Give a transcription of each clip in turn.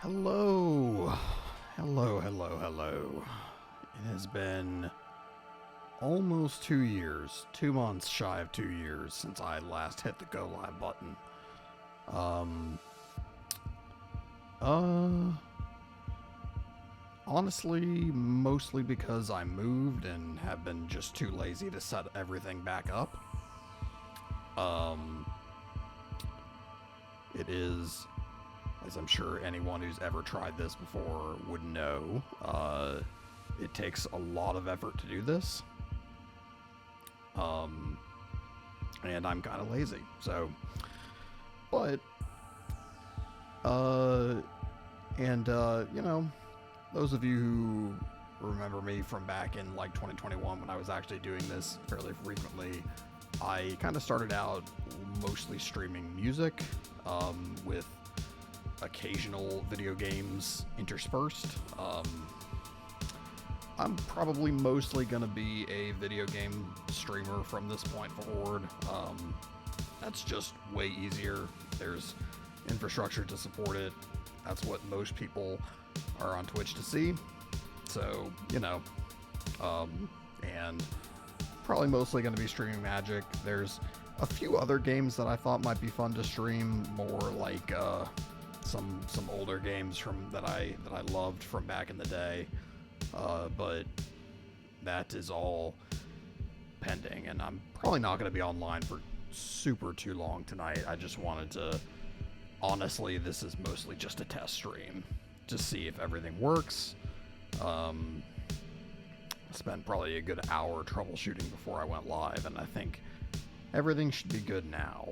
Hello. Hello. It has been almost 2 years, 2 months shy of 2 years since I last hit the go live button. Honestly, mostly because I moved and have been just too lazy to set everything back up. It is, as I'm sure anyone who's ever tried this before would know, it takes a lot of effort to do this. And I'm kind of lazy, so, but, you know, those of you who remember me from back in like 2021 when I was actually doing this fairly frequently, I kind of started out mostly streaming music, with occasional video games interspersed. I'm probably mostly going to be a video game streamer from this point forward. That's just way easier. There's infrastructure to support it. That's what most people are on Twitch to see. So, you know, and probably mostly going to be streaming Magic. There's a few other games that I thought might be fun to stream, more like some older games that I loved from back in the day. But that is all pending, and I'm probably not going to be online for super too long tonight. I just wanted to, honestly, this is mostly just a test stream to see if everything works. Spent probably a good hour troubleshooting before I went live, and I think everything should be good now.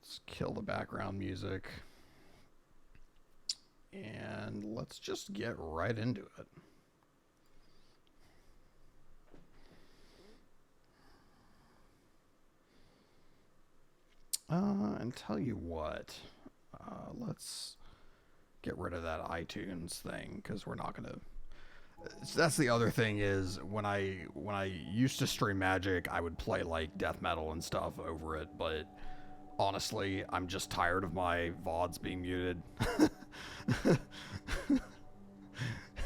Let's kill the background music. And let's just get right into it. And tell you what, let's get rid of that iTunes thing, because we're not gonna. That's the other thing is when I used to stream Magic, I would play like death metal and stuff over it, but honestly, I'm just tired of my VODs being muted.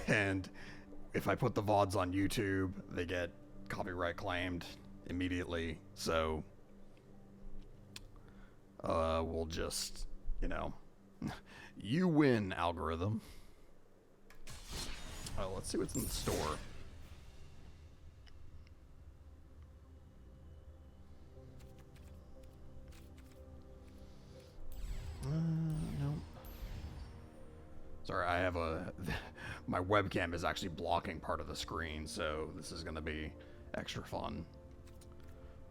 And if I put the VODs on YouTube, they get copyright claimed immediately. So we'll just, you know, you win, algorithm. Oh, let's see what's in the store. Nope. Sorry, I have my webcam is actually blocking part of the screen, so this is going to be extra fun.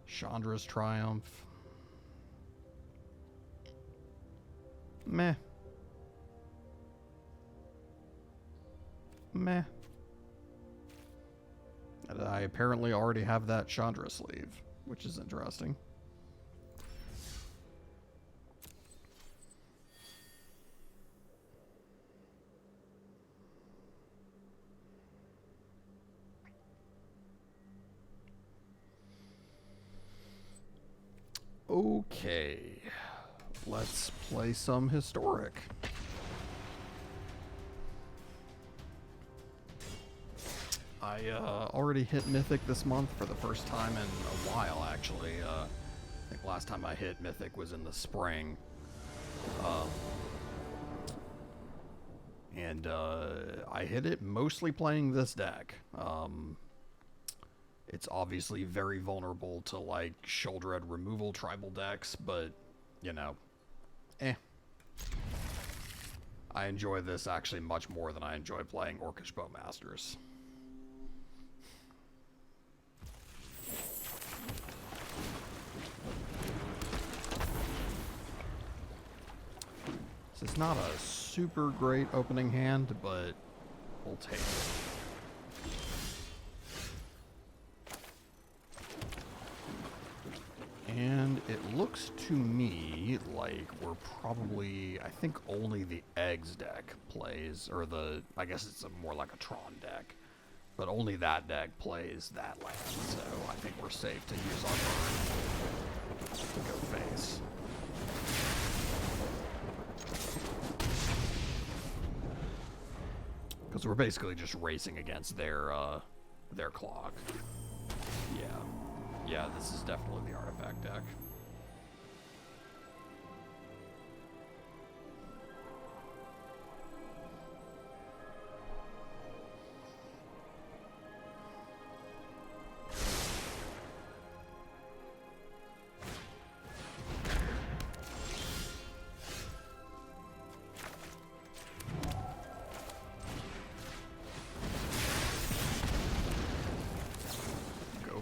Chandra's Triumph. Meh. And I apparently already have that Chandra sleeve, which is interesting. Okay, let's play some historic. I already hit Mythic this month for the first time in a while, actually. I think last time I hit Mythic was in the spring. And I hit it mostly playing this deck. It's obviously very vulnerable to, like, Shoulder Red removal tribal decks, but, you know, I enjoy this actually much more than I enjoy playing Orcish Bowmasters. This is not a super great opening hand, but we'll take it. And it looks to me like we're probably, I think only the Eggs deck plays, or I guess it's more like a Tron deck, but only that deck plays that land, so I think we're safe to use our burn to go face. Because we're basically just racing against their clock. Yeah. Yeah, this is definitely the artifact deck.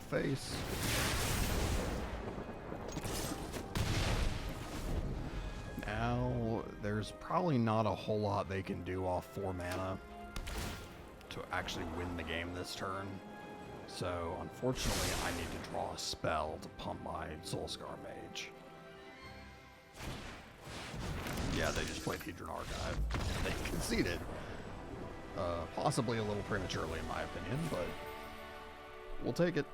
Face. Now, there's probably not a whole lot they can do off 4 mana to actually win the game this turn. So, unfortunately, I need to draw a spell to pump my Soulscar Mage. Yeah, they just played Hedron Archive. They conceded. Possibly a little prematurely, in my opinion, but we'll take it.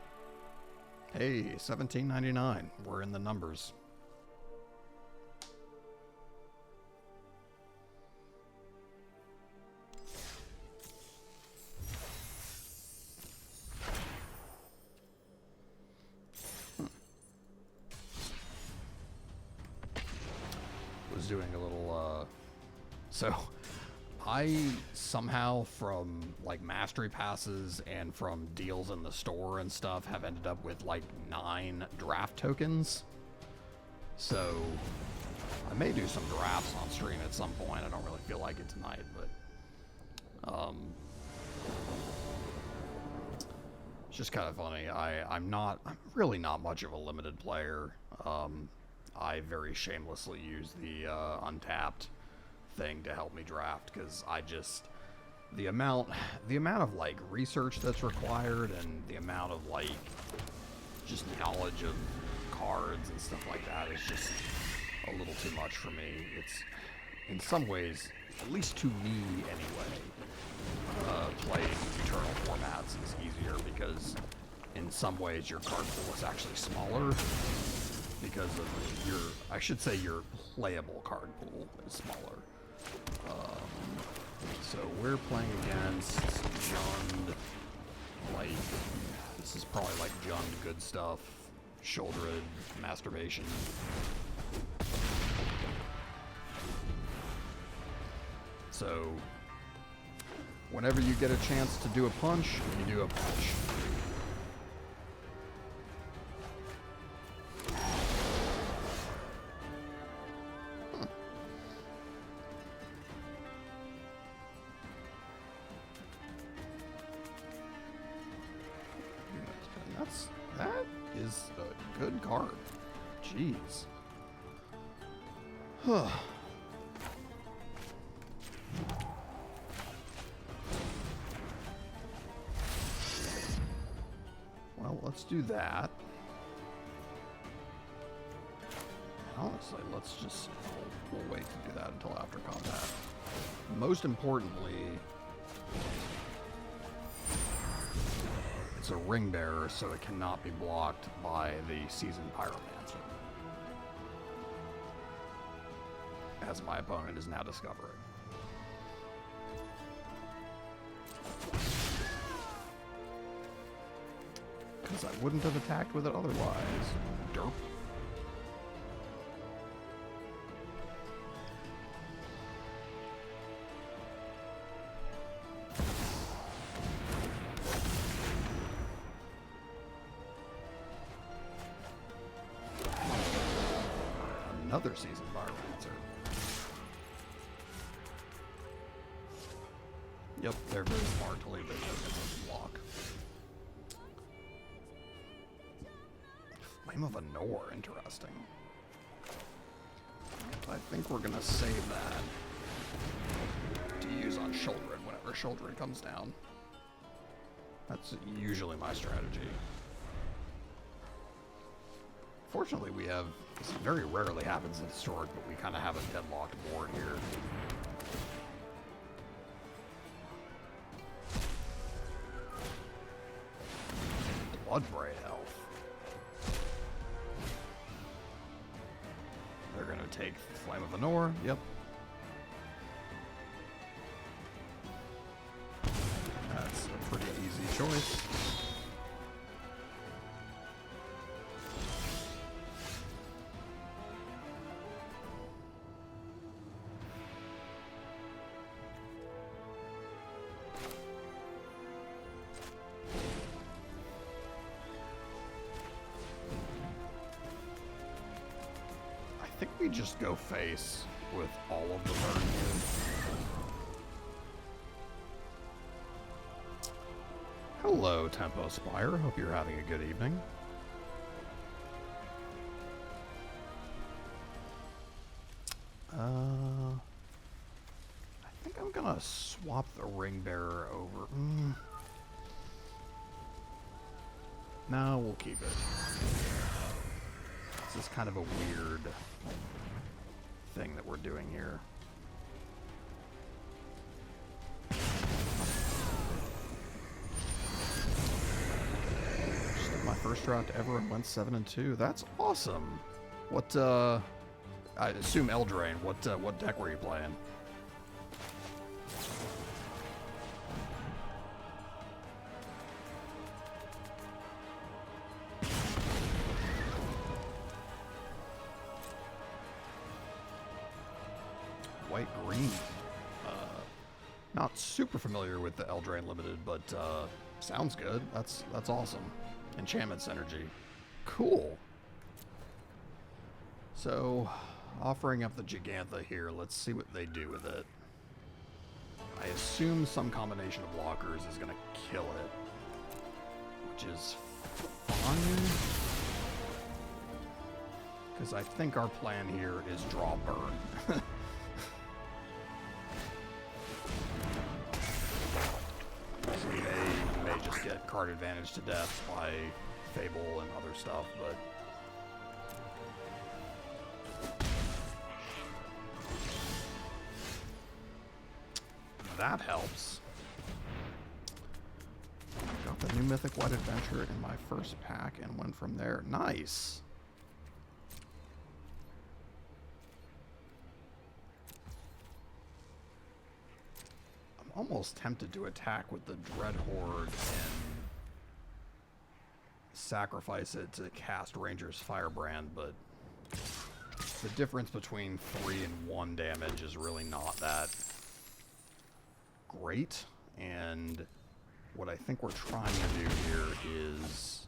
Hey, $17.99. We're in the numbers. Was doing a little, so I somehow from like mastery passes and from deals in the store and stuff have ended up with like 9 draft tokens. So I may do some drafts on stream at some point. I don't really feel like it tonight, but it's just kind of funny. I'm really not much of a limited player. I very shamelessly use the untapped thing to help me draft, because I just the amount of like research that's required and the amount of like just knowledge of cards and stuff like that is just a little too much for me. It's in some ways, at least to me anyway, playing eternal formats is easier because in some ways your card pool is actually smaller because of your playable card pool is smaller. So we're playing against Jund, like, this is probably like Jund good stuff, Shouldered, Masturbation. So, whenever you get a chance to do a punch, you do a punch. That is a good card. Jeez. Well, let's do that. Honestly, let's just... We'll wait to do that until after combat. Most importantly... It's a ring bearer, so it cannot be blocked by the Seasoned Pyromancer, as my opponent is now discovering. Because I wouldn't have attacked with it otherwise. Derp. Another Seasoned Pyromancer. Yep, they're very smart to leave their tokens on block. Flame of Anor, interesting. I think we're gonna save that to use on Shouldered whenever Shouldered comes down. That's usually my strategy. Fortunately, we have, this very rarely happens in Historic, but we kind of have a deadlocked board here. Bloodbraid Elf. They're going to take Flame of Anor, yep. think we just go face with all of the burn here. Hello, Tempo Spire. Hope you're having a good evening. I think I'm gonna swap the Ring Bearer over. No, we'll keep it. This is kind of a weird thing that we're doing here. Just did my first draft ever and went 7-2. That's awesome. What, I assume Eldraine. What deck were you playing? White-green. Not super familiar with the Eldraine Limited, but sounds good. That's awesome. Enchantment Synergy. Cool. So, offering up the Gigantha here, let's see what they do with it. I assume some combination of blockers is going to kill it, which is fine. Because I think our plan here is draw burn. We may just get card advantage to death by Fable and other stuff, but that helps. Got the new Mythic White Adventure in my first pack and went from there. Nice. I'm almost tempted to attack with the Dread Horde and sacrifice it to cast Ranger's Firebrand, but the difference between 3 and 1 damage is really not that great, and what I think we're trying to do here is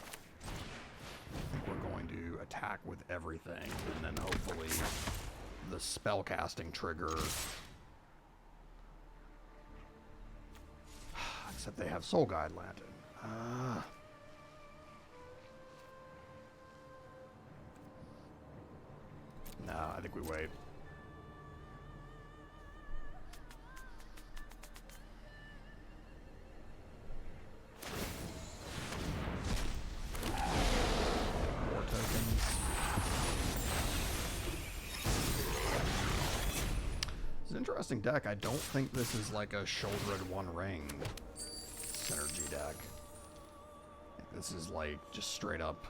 I think we're going to attack with everything, and then hopefully the spell casting trigger, except they have Soul Guide Lantern. No, I think we wait. More tokens. It's an interesting deck. I don't think this is like a Shouldered One Ring synergy deck. I think this is like just straight up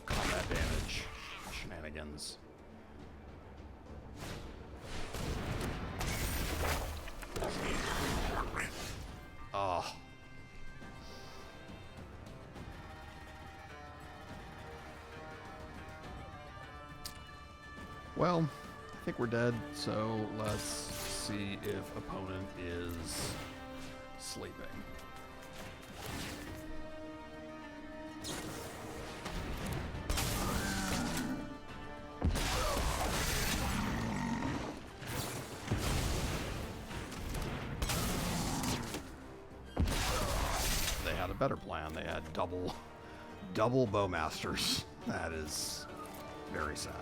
combat damage shenanigans. Oh. Well, I think we're dead, so let's see if opponent is sleeping. They had a better plan. They had double Bowmasters. That is very sad.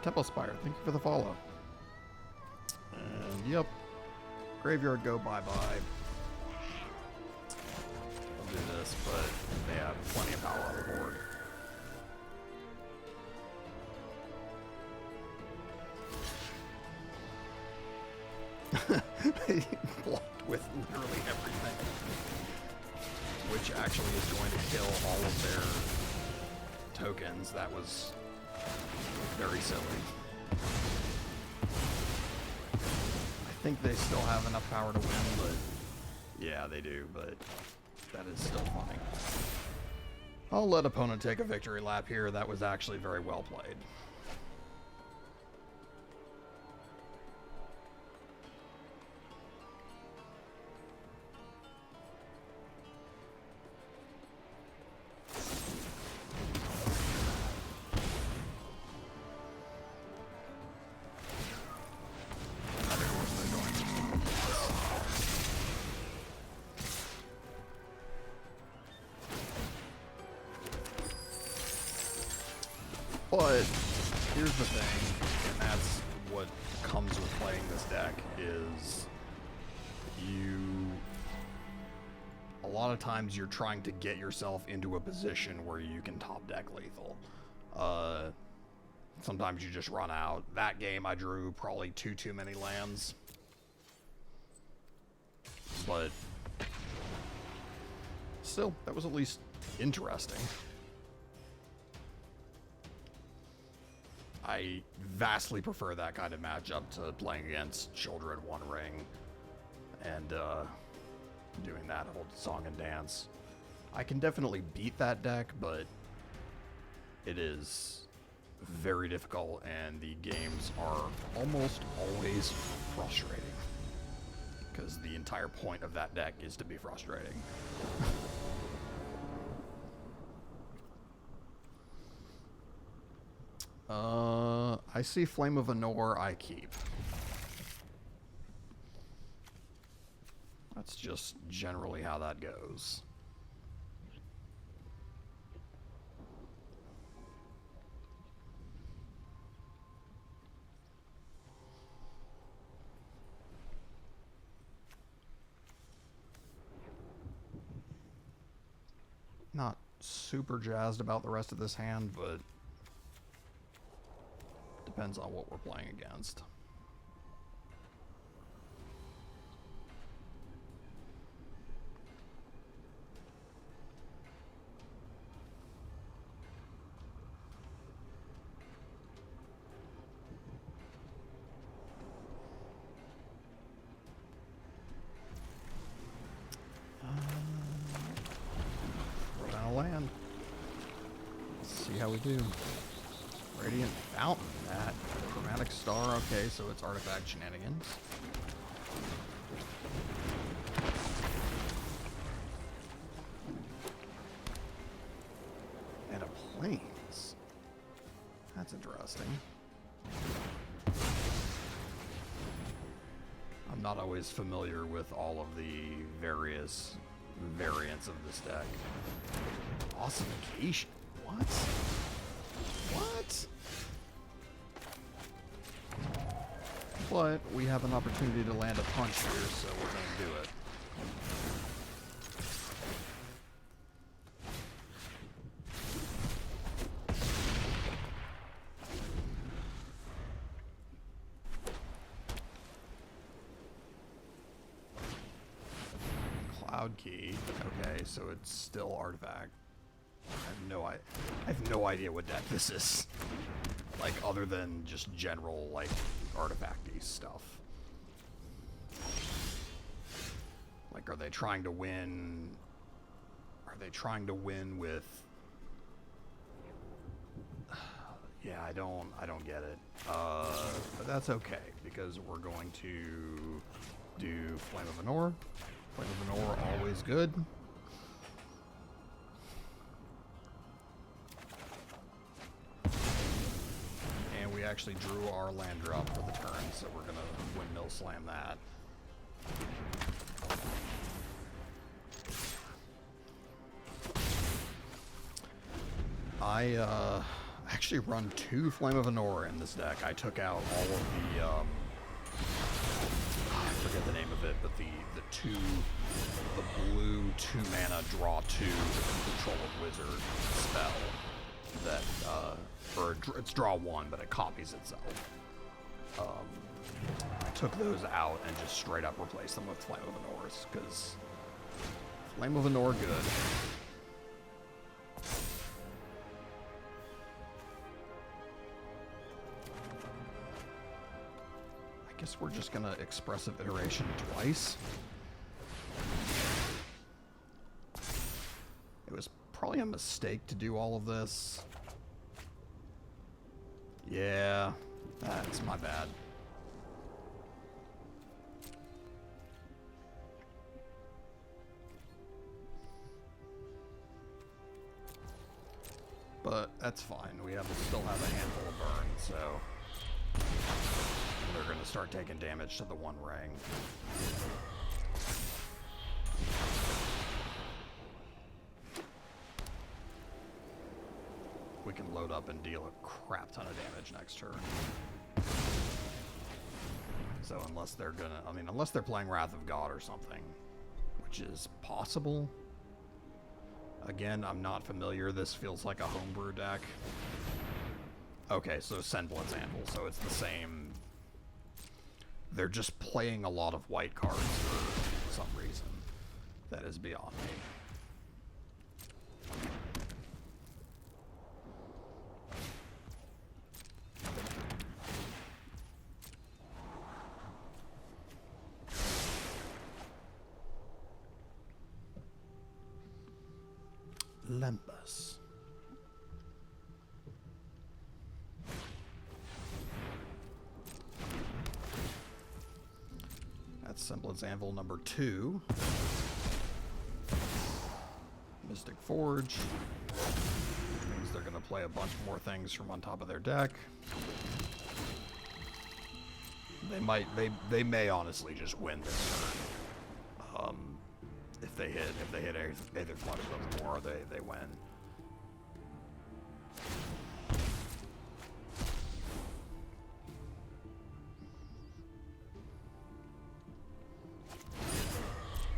Temple Spire, thank you for the follow. And yep, Graveyard go bye-bye. I'll do this, but they have plenty of power on the board. They blocked with literally everything, which actually is going to kill all of their tokens. That was very silly. I think they still have enough power to win, but Yeah, they do, but that is still funny. I'll let opponent take a victory lap here. That was actually very well played. But here's the thing, and that's what comes with playing this deck, is a lot of times you're trying to get yourself into a position where you can top deck lethal. Sometimes you just run out. That game I drew probably too many lands. But still, that was at least interesting. I vastly prefer that kind of matchup to playing against Children One Ring and doing that whole song and dance. I can definitely beat that deck, but it is very difficult and the games are almost always frustrating because the entire point of that deck is to be frustrating. I see Flame of Anor, I keep. That's just generally how that goes. Not super jazzed about the rest of this hand, but depends on what we're playing against. We're gonna land. Let's see how we do. Radiant Fountain, that Chromatic Star, okay, so it's artifact shenanigans. And a Plains. That's interesting. I'm not always familiar with all of the various variants of this deck. Ossification? What? What? But we have an opportunity to land a punch here, so we're going to do it. Cloud Key. Okay, so it's still artifact. I have no idea what deck this is. Like, other than just general, like, artifact-y stuff. Like, are they trying to win... Are they trying to win with... Yeah, I don't get it. But that's okay, because we're going to do Flame of Anor. Flame of Anor, always good. We actually drew our land drop for the turn, so we're gonna windmill slam that. I actually run 2 Flame of Anor in this deck. I took out all of the I forget the name of it, but the blue 2-mana draw 2 control of wizard spell that or it's draw 1, but it copies itself. I took those out and just straight up replaced them with Flame of Anor's, because Flame of Anor good. I guess we're just gonna expressive iteration twice. probably a mistake to do all of this. Yeah, that's my bad. But that's fine. We still have a handful of burns, so they're going to start taking damage to the one ring. We can load up and deal a crap ton of damage next turn. So unless they're gonna, unless they're playing Wrath of God or something, which is possible. Again, I'm not familiar. This feels like a homebrew deck. Okay, so Semblance Anvil, so it's the same. They're just playing a lot of white cards for some reason. That is beyond me. Lembas. That's Semblance Anvil number 2. Mystic Forge. Which means they're going to play a bunch more things from on top of their deck. They may honestly just win this turn. If they hit Aether Flush once more, they win.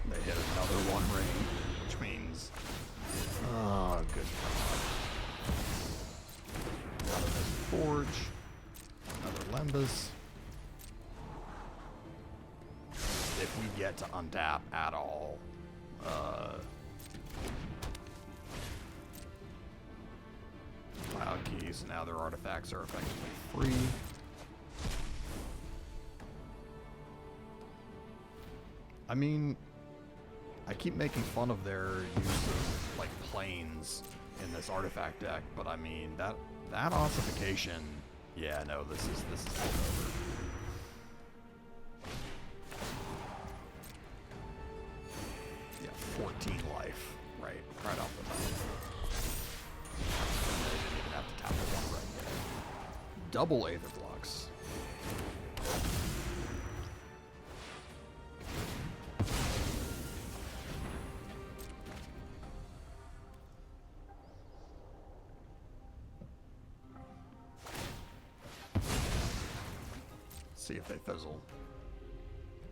They hit another one ring, which means, oh good God. Another Mystic Forge, another Lembas. If we get to untap at all, Cloud Keys, now their artifacts are effectively free. I mean, I keep making fun of their use of, like, planes in this artifact deck, but I mean, that ossification, yeah, no, this is over. Yeah, 14 life, right off the top. And they didn't even have to tap the one right there. Double Aether Flux. See if they fizzle.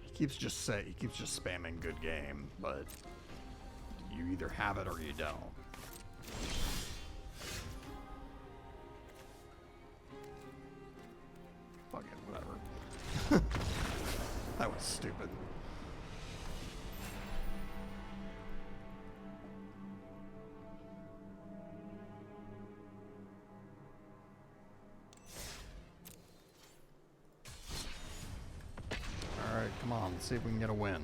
He keeps just spamming good game, but you either have it or you don't. Fuck it, whatever. That was stupid. Alright, come on, let's see if we can get a win.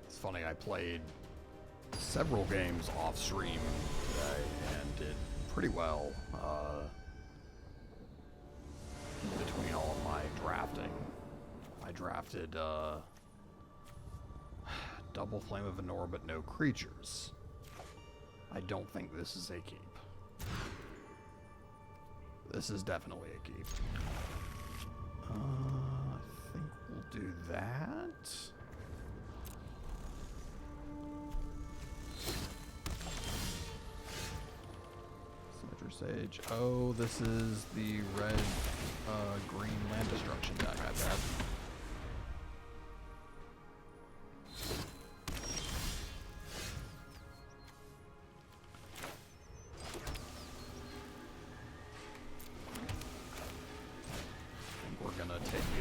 It's funny, I played several games off stream today and did pretty well in between all of my drafting. I drafted double Flame of Anor but no creatures. I don't think this is a keep. This is definitely a keep. I think we'll do that. Symmetra Sage. Oh, this is the red, green land destruction deck, I bet.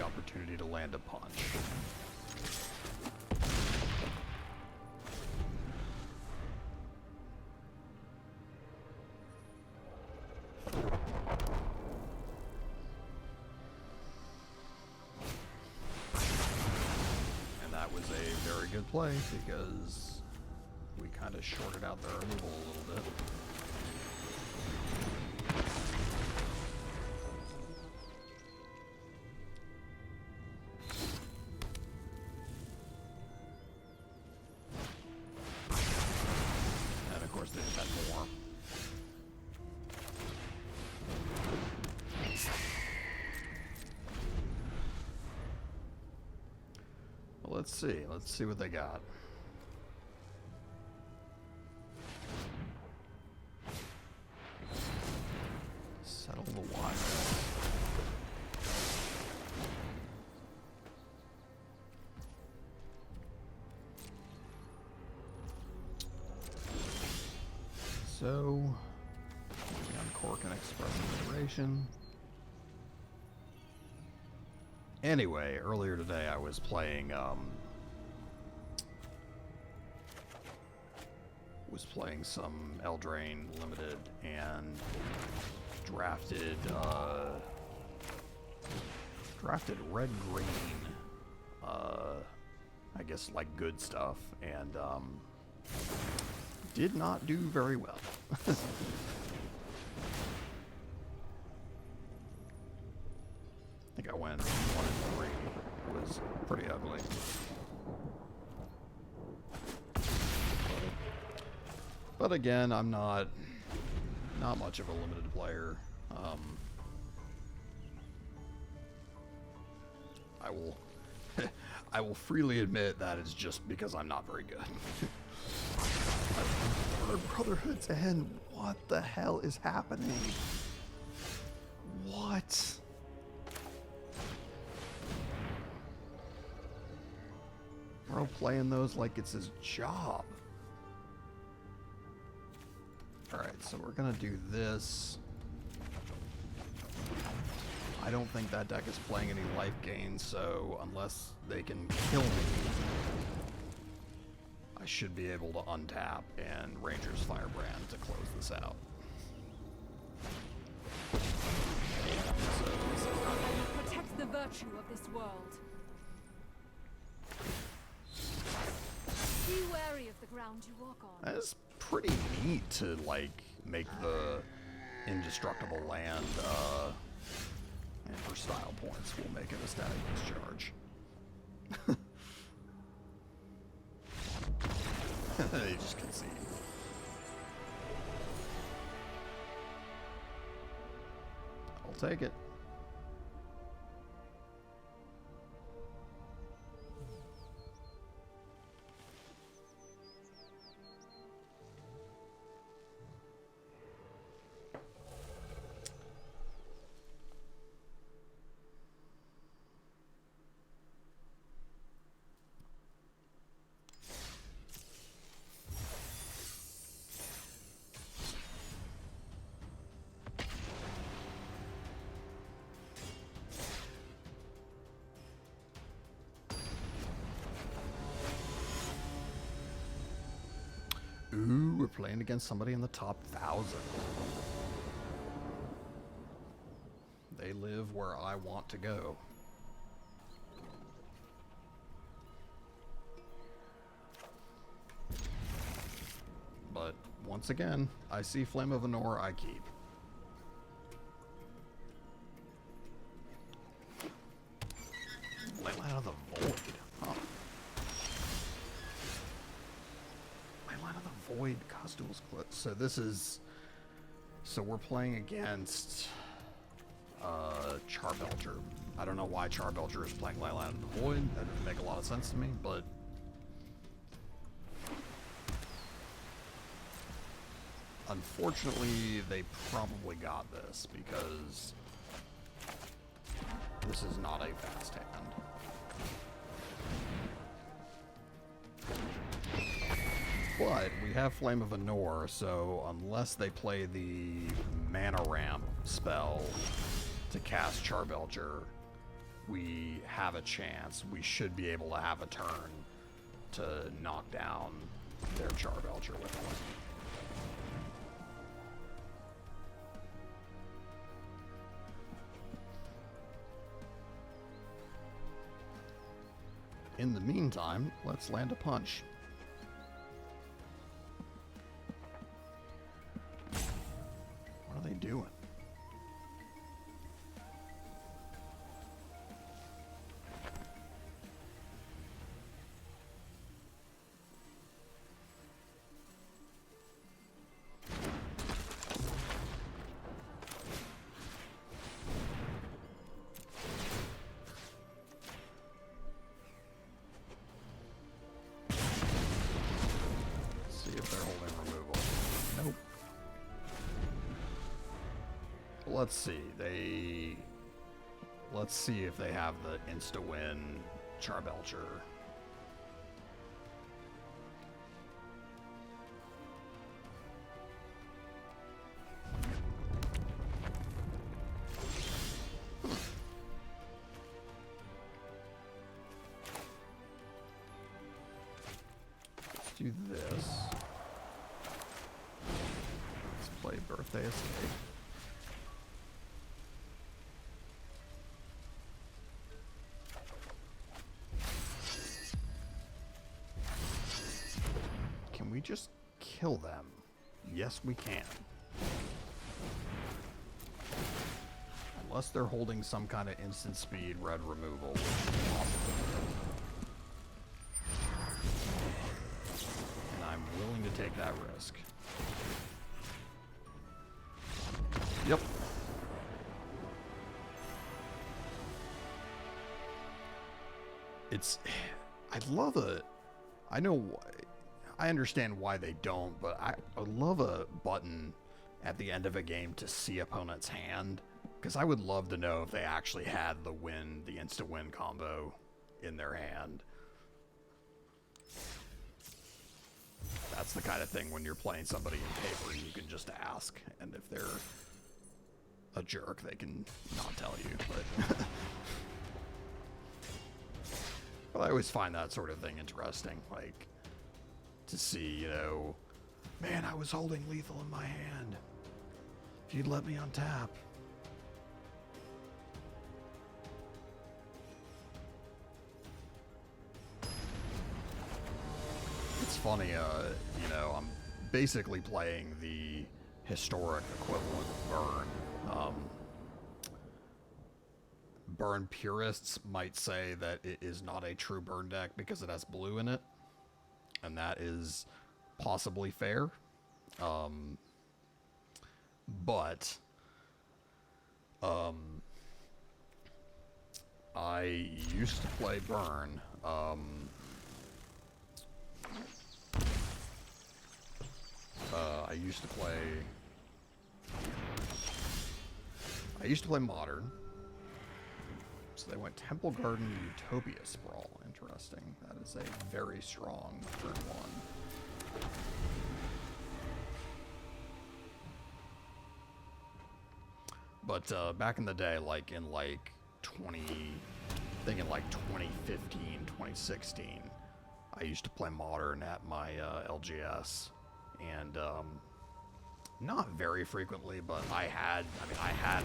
Opportunity to land a punch. play because we kind of shorted out their removal a little bit. And of course they just had more. Well, let's see what they got. Settle the water. So, uncork and express iteration. Anyway, earlier today I was playing some Eldraine Limited and drafted red green, I guess like good stuff, and did not do very well. I think I went 1 and 3. It was pretty ugly. But again, I'm not much of a limited player. I will freely admit that it's just because I'm not very good. Brotherhood's End. What the hell is happening? What? Bro playing those like it's his job. Alright, so we're gonna do this. I don't think that deck is playing any life gain, so unless they can kill me, I should be able to untap and Ranger's Firebrand to close this out. So this is not... Protect the virtue of this world. Be wary of the ground you walk on. That's pretty neat to, like, make the indestructible land, and for style points, we'll make it a static discharge. They just concede. I'll take it. Ooh, we're playing against somebody in the top 1,000. They live where I want to go. But once again, I see Flame of Anor, I keep. Leyline of the Void, huh? Leyline of the Void, Costule's Clip. So this is... So we're playing against... Charbelcher. I don't know why Charbelcher is playing Leyline of the Void. That doesn't make a lot of sense to me, but... Unfortunately, they probably got this, because this is not a fast hand. But we have Flame of Anor, so unless they play the mana ramp spell to cast Charbelcher, we have a chance. We should be able to have a turn to knock down their Charbelcher with it. in the meantime, let's land a punch. What are they doing? Let's see. Let's see if they have the insta-win Charbelcher. Let's do this. Let's play Birthday Escape. We just kill them? Yes, we can. Unless they're holding some kind of instant speed red removal. And I'm willing to take that risk. Yep. I understand why they don't, but I love a button at the end of a game to see opponent's hand, because I would love to know if they actually had the instant win combo in their hand. That's the kind of thing when you're playing somebody in paper, you can just ask, and if they're a jerk, they can not tell you, but... But I always find that sort of thing interesting, like... to see, you know, man, I was holding lethal in my hand. If you'd let me untap. It's funny, you know, I'm basically playing the historic equivalent of Burn. Burn purists might say that it is not a true Burn deck because it has blue in it. And that is possibly fair. But I used to play Burn. I used to play Modern. So they went Temple Garden Utopia Sprawl. Interesting. That is a very strong turn one. But back in the day, like in like 2015, 2016, I used to play Modern at my LGS, and not very frequently, but I had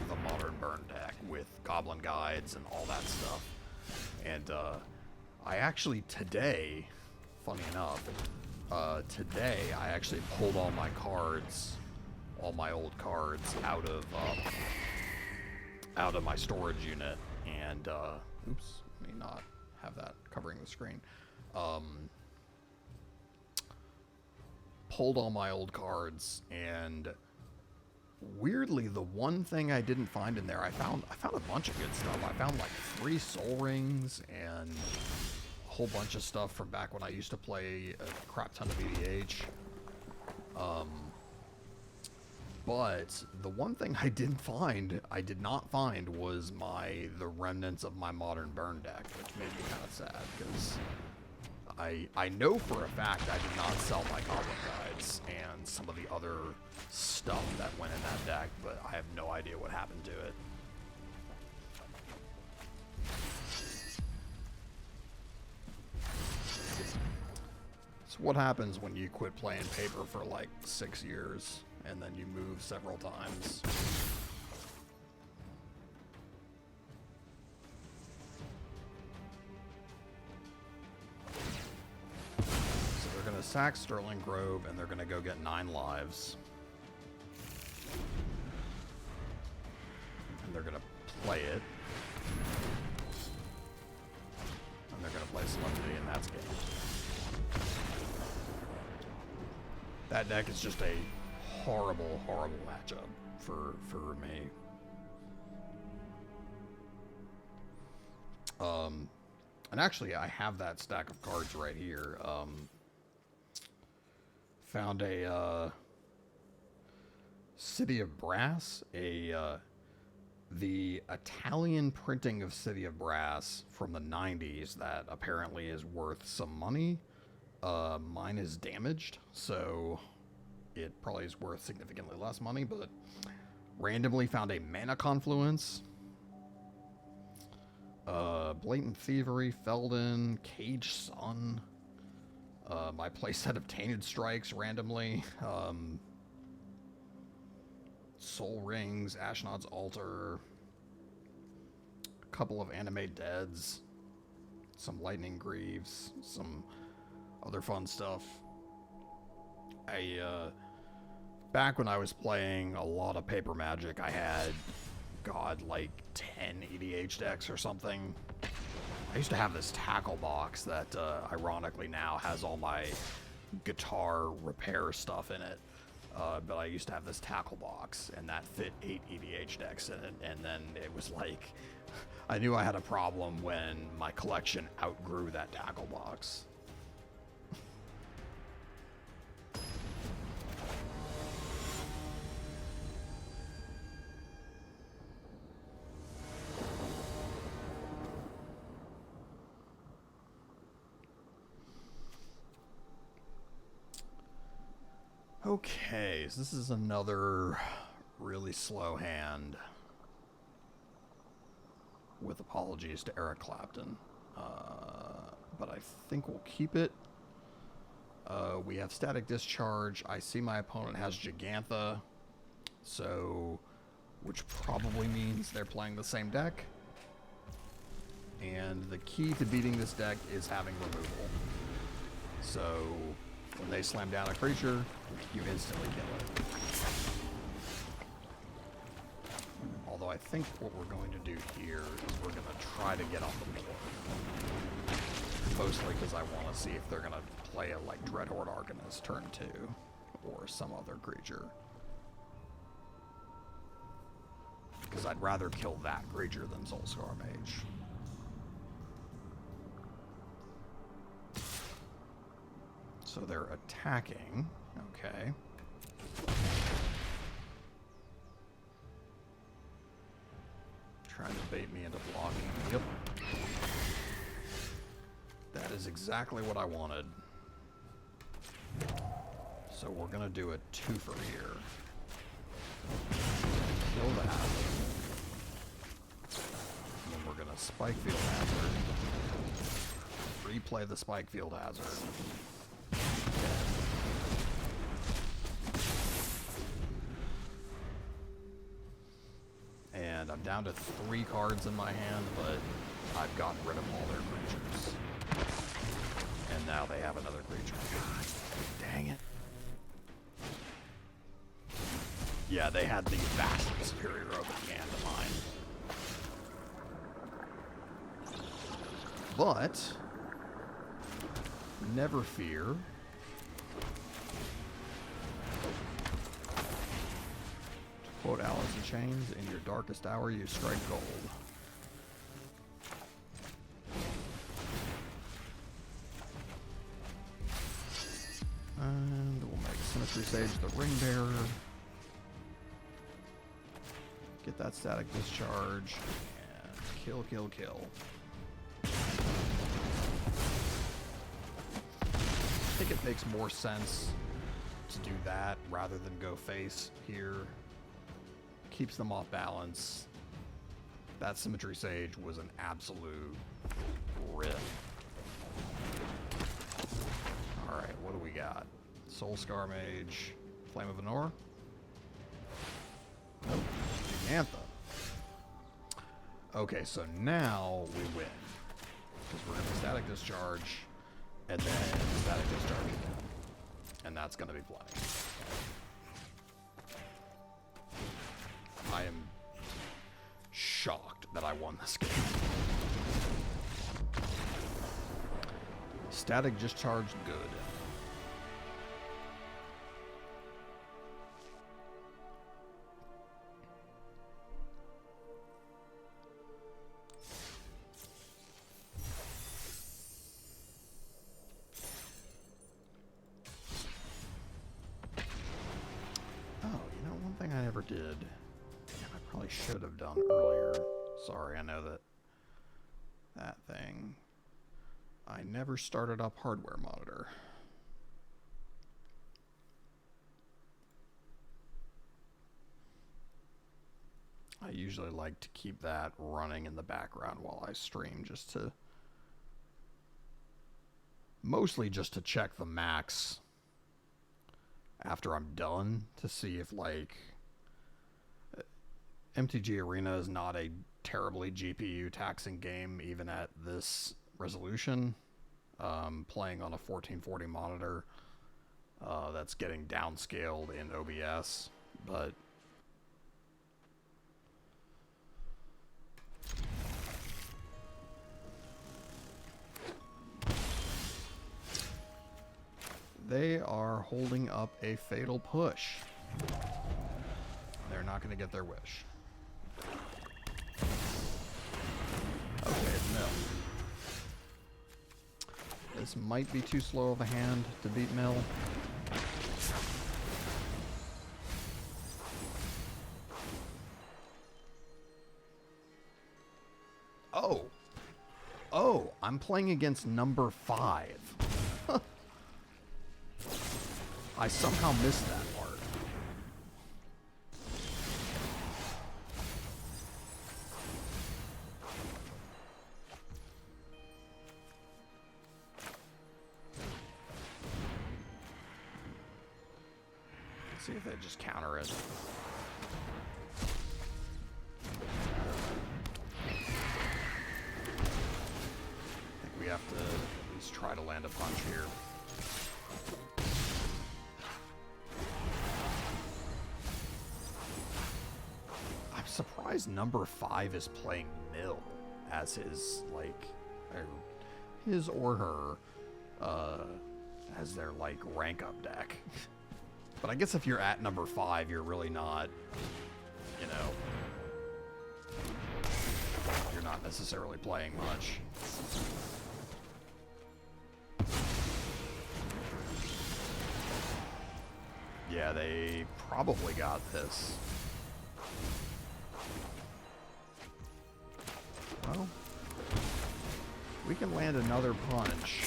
the Modern Burn deck with Goblin Guides and all that stuff. And I actually today, funny enough, today I actually pulled all my cards, all my old cards out of my storage unit, and oops, let me not have that covering the screen. Pulled all my old cards, and weirdly, the one thing I didn't find in there, I found a bunch of good stuff. I found like 3 soul rings and a whole bunch of stuff from back when I used to play a crap ton of EDH. But the one thing I did not find was the remnants of my Modern Burn deck, which made me kind of sad, because I know for a fact I did not sell my Goblin Guides and some of the other stuff that went in that deck, but I have no idea what happened to it. So what happens when you quit playing paper for like 6 years and then you move several times? sack Sterling Grove, and they're going to go get 9 lives. And they're going to play it. And they're going to play Solemnity, and that's game. That deck is just a horrible, horrible matchup for me. And actually, I have that stack of cards right here. Found a City of Brass, the Italian printing of City of Brass from the 90s that apparently is worth some money. Mine is damaged, so it probably is worth significantly less money, but randomly found a Mana Confluence. Blatant Thievery, Felden, Cage Sun, my playset of Tainted Strikes randomly, Soul Rings, Ashnod's Altar, a couple of Animate Deads, some Lightning Greaves, some other fun stuff. Back when I was playing a lot of Paper Magic, I had, God, like 10 EDH decks or something. I used to have this tackle box that, ironically now has all my guitar repair stuff in it. But I used to have this tackle box, and that fit 8 EDH decks in it, and then it was like, I knew I had a problem when my collection outgrew that tackle box. Okay, so this is another really slow hand. With apologies to Eric Clapton. But I think we'll keep it. We have Static Discharge. I see my opponent has Gigantha. So, which probably means they're playing the same deck. And the key to beating this deck is having removal. So, when they slam down a creature, you instantly kill it. Although I think what we're going to do here is we're going to try to get on the board. Mostly because I want to see if they're going to play it like Dreadhorde Arcanist turn 2. Or some other creature. Because I'd rather kill that creature than Soulscar Mage. So they're attacking. Okay. Trying to bait me into blocking. Yep. That is exactly what I wanted. So we're going to do a twofer here. Kill that. And then we're going to Spike Field Hazard. Replay the Spike Field Hazard. And I'm down to 3 cards in my hand, but I've gotten rid of all their creatures. And now they have another creature. God dang it. Yeah, they had the vastly superior opening hand to mine. But never fear. To quote Alice in Chains, in your darkest hour you strike gold. And we'll make Symmetry Sage the Ring Bearer. Get that Static Discharge. And kill, kill, kill. I think it makes more sense to do that rather than go face here. Keeps them off balance. That Symmetry Sage was an absolute rip. Alright, what do we got? Soulscar Mage, Flame of Anor? Nope. Gigantha. Okay, so now we win. Because we're going to Static Discharge, and then Static Discharge again. And that's going to be plenty. I am shocked that I won this game. Static discharge, good. Did. I probably should have done earlier. Sorry, I know that thing. I never started up hardware monitor. I usually like to keep that running in the background while I stream, just to mostly just to check the max after I'm done, to see if, like, MTG Arena is not a terribly GPU taxing game even at this resolution. Playing on a 1440 monitor that's getting downscaled in OBS, but they are holding up a fatal push. They're not going to get their wish. Okay, it's Mill. This might be too slow of a hand to beat Mill. Oh! Oh, I'm playing against number 5. I somehow missed that part. See if they just counter it. I think we have to at least try to land a punch here. I'm surprised number 5 is playing Mill as his, like, his or her, as their, like, rank up deck. But I guess if you're at number 5, you're really not, you know, you're not necessarily playing much. Yeah, they probably got this. Well, we can land another punch.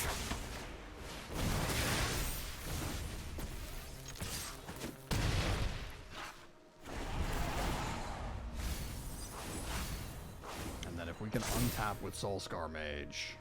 We can untap with Soulscar Mage.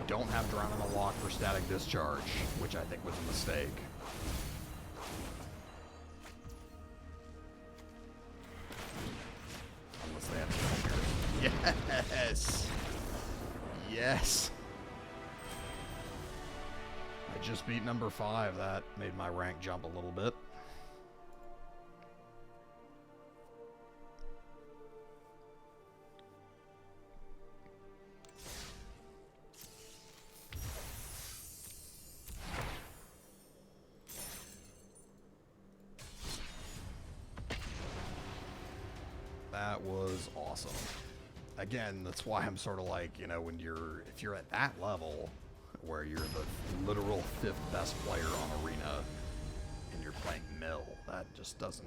Don't have Drown in the Lock for Static Discharge, which I think was a mistake. Unless they have Joker. Yes! Yes! I just beat number 5. That made my rank jump a little bit. That was awesome. Again, that's why I'm sort of like, you know, if you're at that level where you're the literal 5th best player on Arena and you're playing Mill, that just doesn't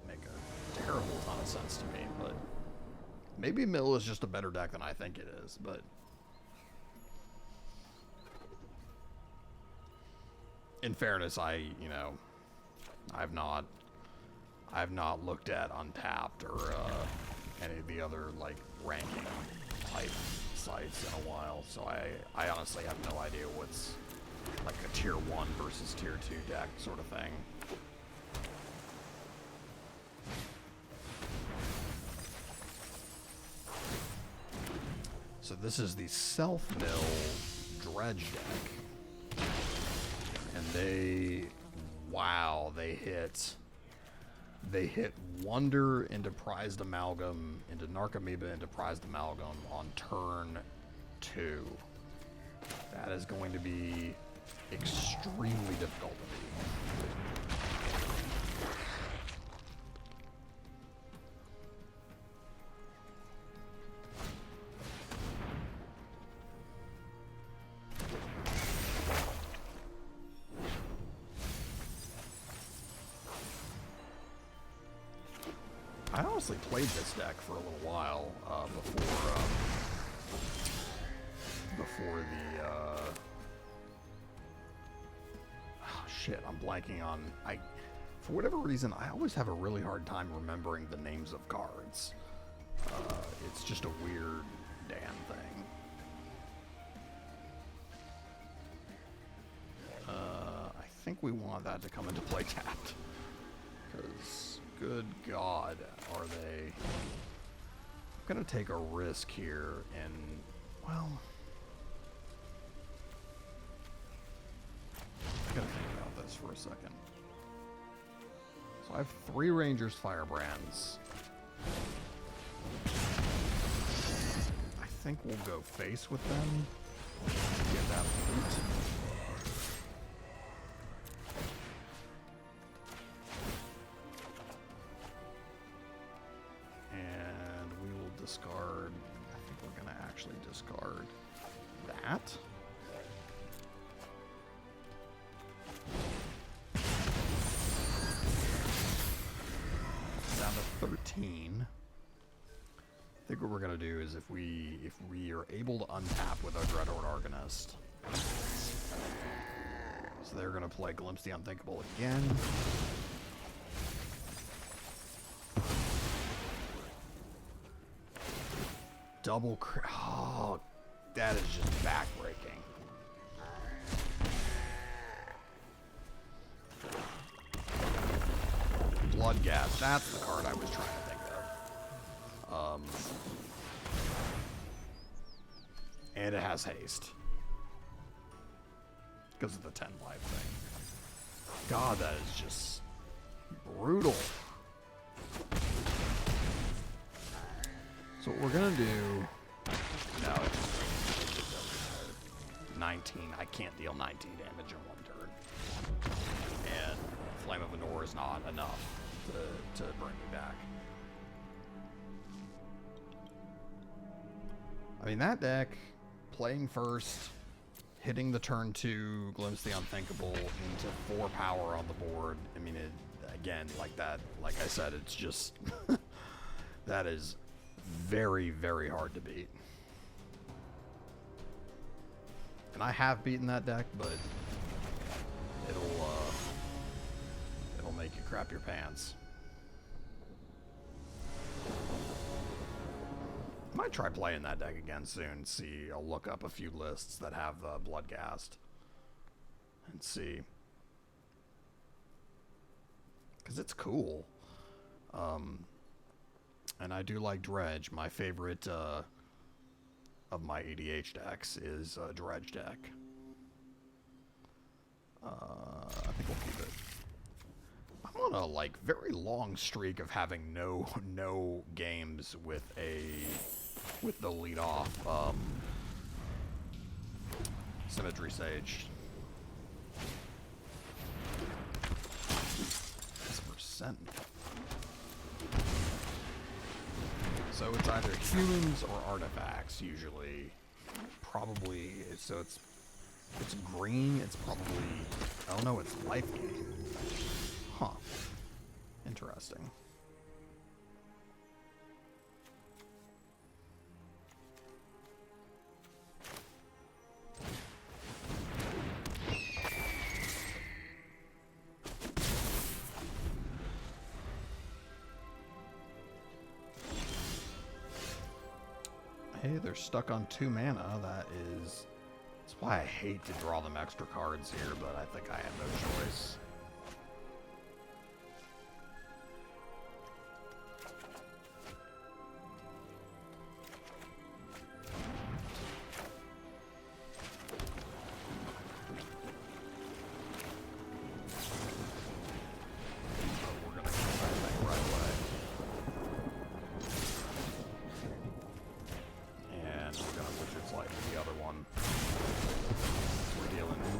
make a terrible ton of sense to me. But maybe Mill is just a better deck than I think it is, but in fairness, I've not looked at Untapped or any of the other like ranking type sites in a while, so I honestly have no idea what's like a tier 1 versus tier 2 deck sort of thing. So this is the self-mill dredge deck. And they hit Wonder into Prized Amalgam, into Narcomoeba, into Prized Amalgam on turn 2. That is going to be extremely difficult to beat. I honestly played this deck for a little while before the oh shit, I'm blanking on. For whatever reason, I always have a really hard time remembering the names of cards. It's just a weird damn thing. I think we want that to come into play tapped, because good God, are they? I'm gonna take a risk here, and well, I gotta think about this for a second. So I have 3 Rangers Firebrands. I think we'll go face with them to get that loot. And we will discard, I think we're going to actually discard that. Down to 13. I think what we're gonna do is if we are able to untap with our Dreadhorde Arcanist, so they're gonna play Glimpse the Unthinkable again. Double oh, that is just backbreaking. Bloodghast, that's the card I was trying to think of. And it has haste. Because of the 10 life thing. God, that is just brutal. So what we're gonna do... No, it's 19. I can't deal 19 damage in one turn. And Flame of Anor is not enough to bring me back. I mean, that deck, playing first, hitting the turn 2, Glimpse the Unthinkable into 4 power on the board. I mean, it, again, like that, like I said, it's just, that is very, very hard to beat. And I have beaten that deck, but it'll make you crap your pants. Might try playing that deck again soon. See, I'll look up a few lists that have Bloodghast and see, because it's cool. And I do like Dredge. My favorite of my EDH decks is Dredge deck. I think we'll keep it. I'm on a like very long streak of having no games with the lead off Symmetry Sage. That's percent. So it's either humans or artifacts usually. Probably, so it's green, it's probably, oh no, it's life gain. Huh. Interesting. they're stuck on 2 mana. That's why I hate to draw them extra cards here, but I think I have no choice.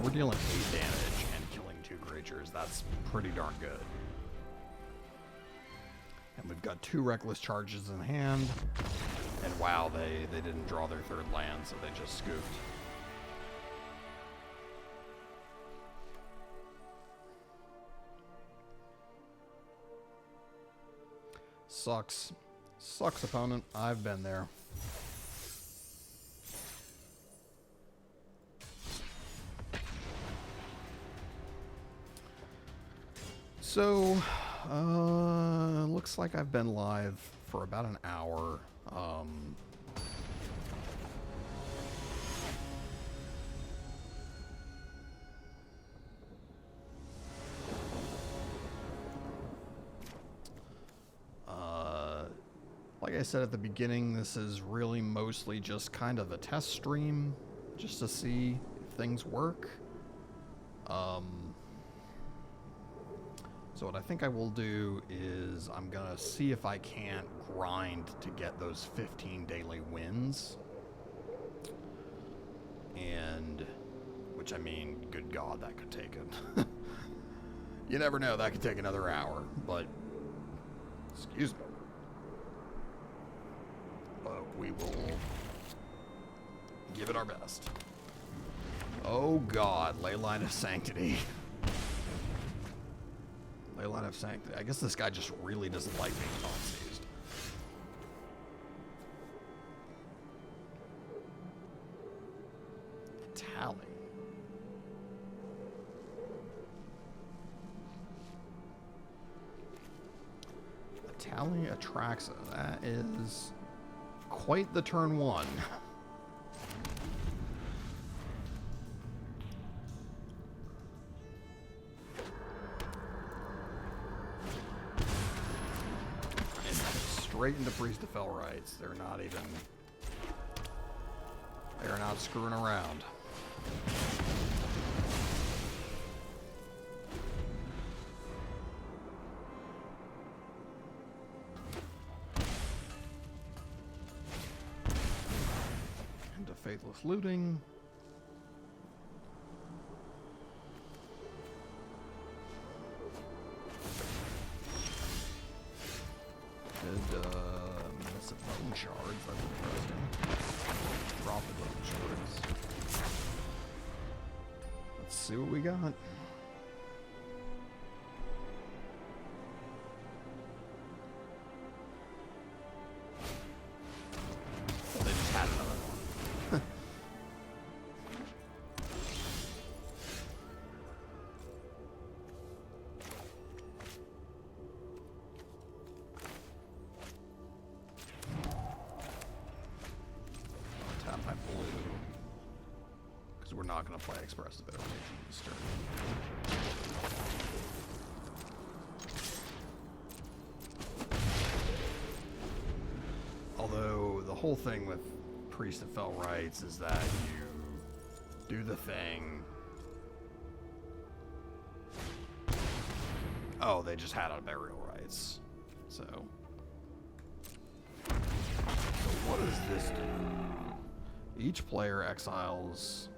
We're dealing 8 damage and killing 2 creatures. That's pretty darn good. And we've got 2 reckless charges in hand. And wow, they didn't draw their 3rd land, so they just scooped. Sucks. Sucks, opponent. I've been there. So, looks like I've been live for about an hour. Like I said at the beginning, this is really mostly just kind of a test stream, just to see if things work. So what I think I will do is I'm gonna see if I can't grind to get those 15 daily wins. And, which I mean, good God, that could take it. You never know, that could take another hour, but, excuse me. But we will give it our best. Oh God, Leyline of Sanctity. Leyline of Sanctity. I guess this guy just really doesn't like being taunt-seized. Tally. Tally Atraxa. That is quite the turn 1. Straight into Priest of Fell Rights. They're not even... They're not screwing around. Into Faithless Looting. Miss a bone shards, that's interesting. Drop the bone shards. Let's see what we got. They just had another one. We're not going to play Expressive Iteration this turn. Although, the whole thing with Priest of Fell Rights is that you do the thing. Oh, they just had on Burial Rights. So what does this do? Each player exiles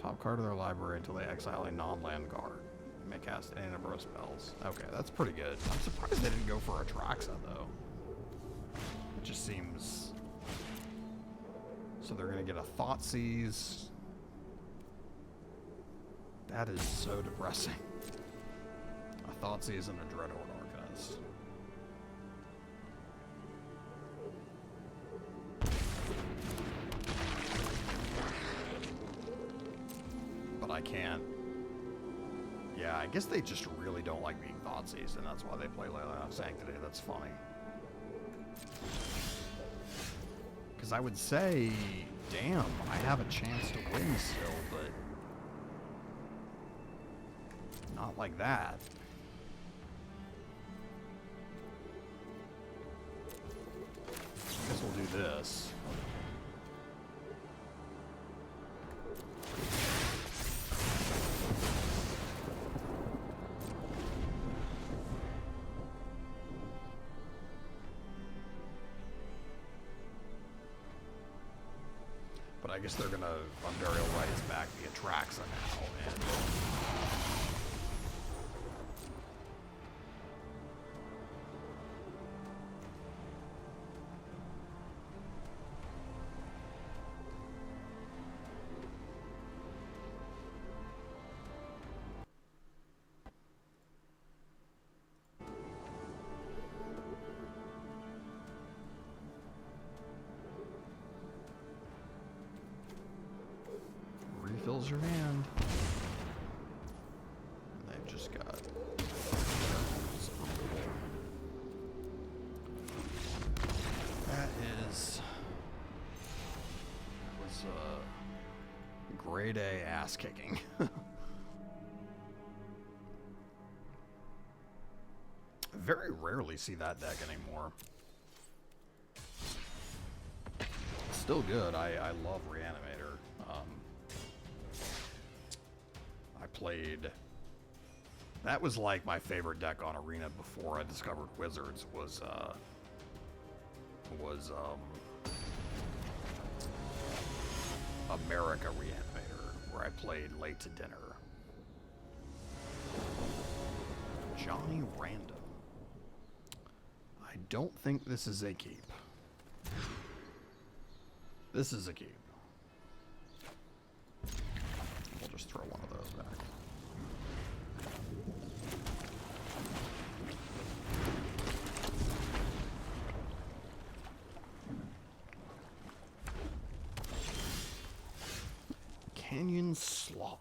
top card of their library until they exile a non-land card. You may cast any number of spells. Okay, that's pretty good. I'm surprised they didn't go for Atraxa, though. It just seems... So they're going to get a Thoughtseize. That is so depressing. A Thoughtseize and a Dreadhorde Arcanist. I can't. Yeah, I guess they just really don't like being Thoughtseize, and that's why they play Leyline of Sanctity. That's funny. Because I would say, damn, I have a chance to win still, but not like that. I guess we'll do this. But I guess they're gonna Unburial Rights back the Atraxa now, and refills your hand. And they've just got that was grade A ass kicking. Very rarely see that deck anymore. Still good. I love Reanimator. I played. That was like my favorite deck on Arena before I discovered Wizards. Was America Reanimator, where I played Late to Dinner. Johnny Random. I don't think this is a keep. This is a keep. We'll just throw one of those back. Canyon Sloth.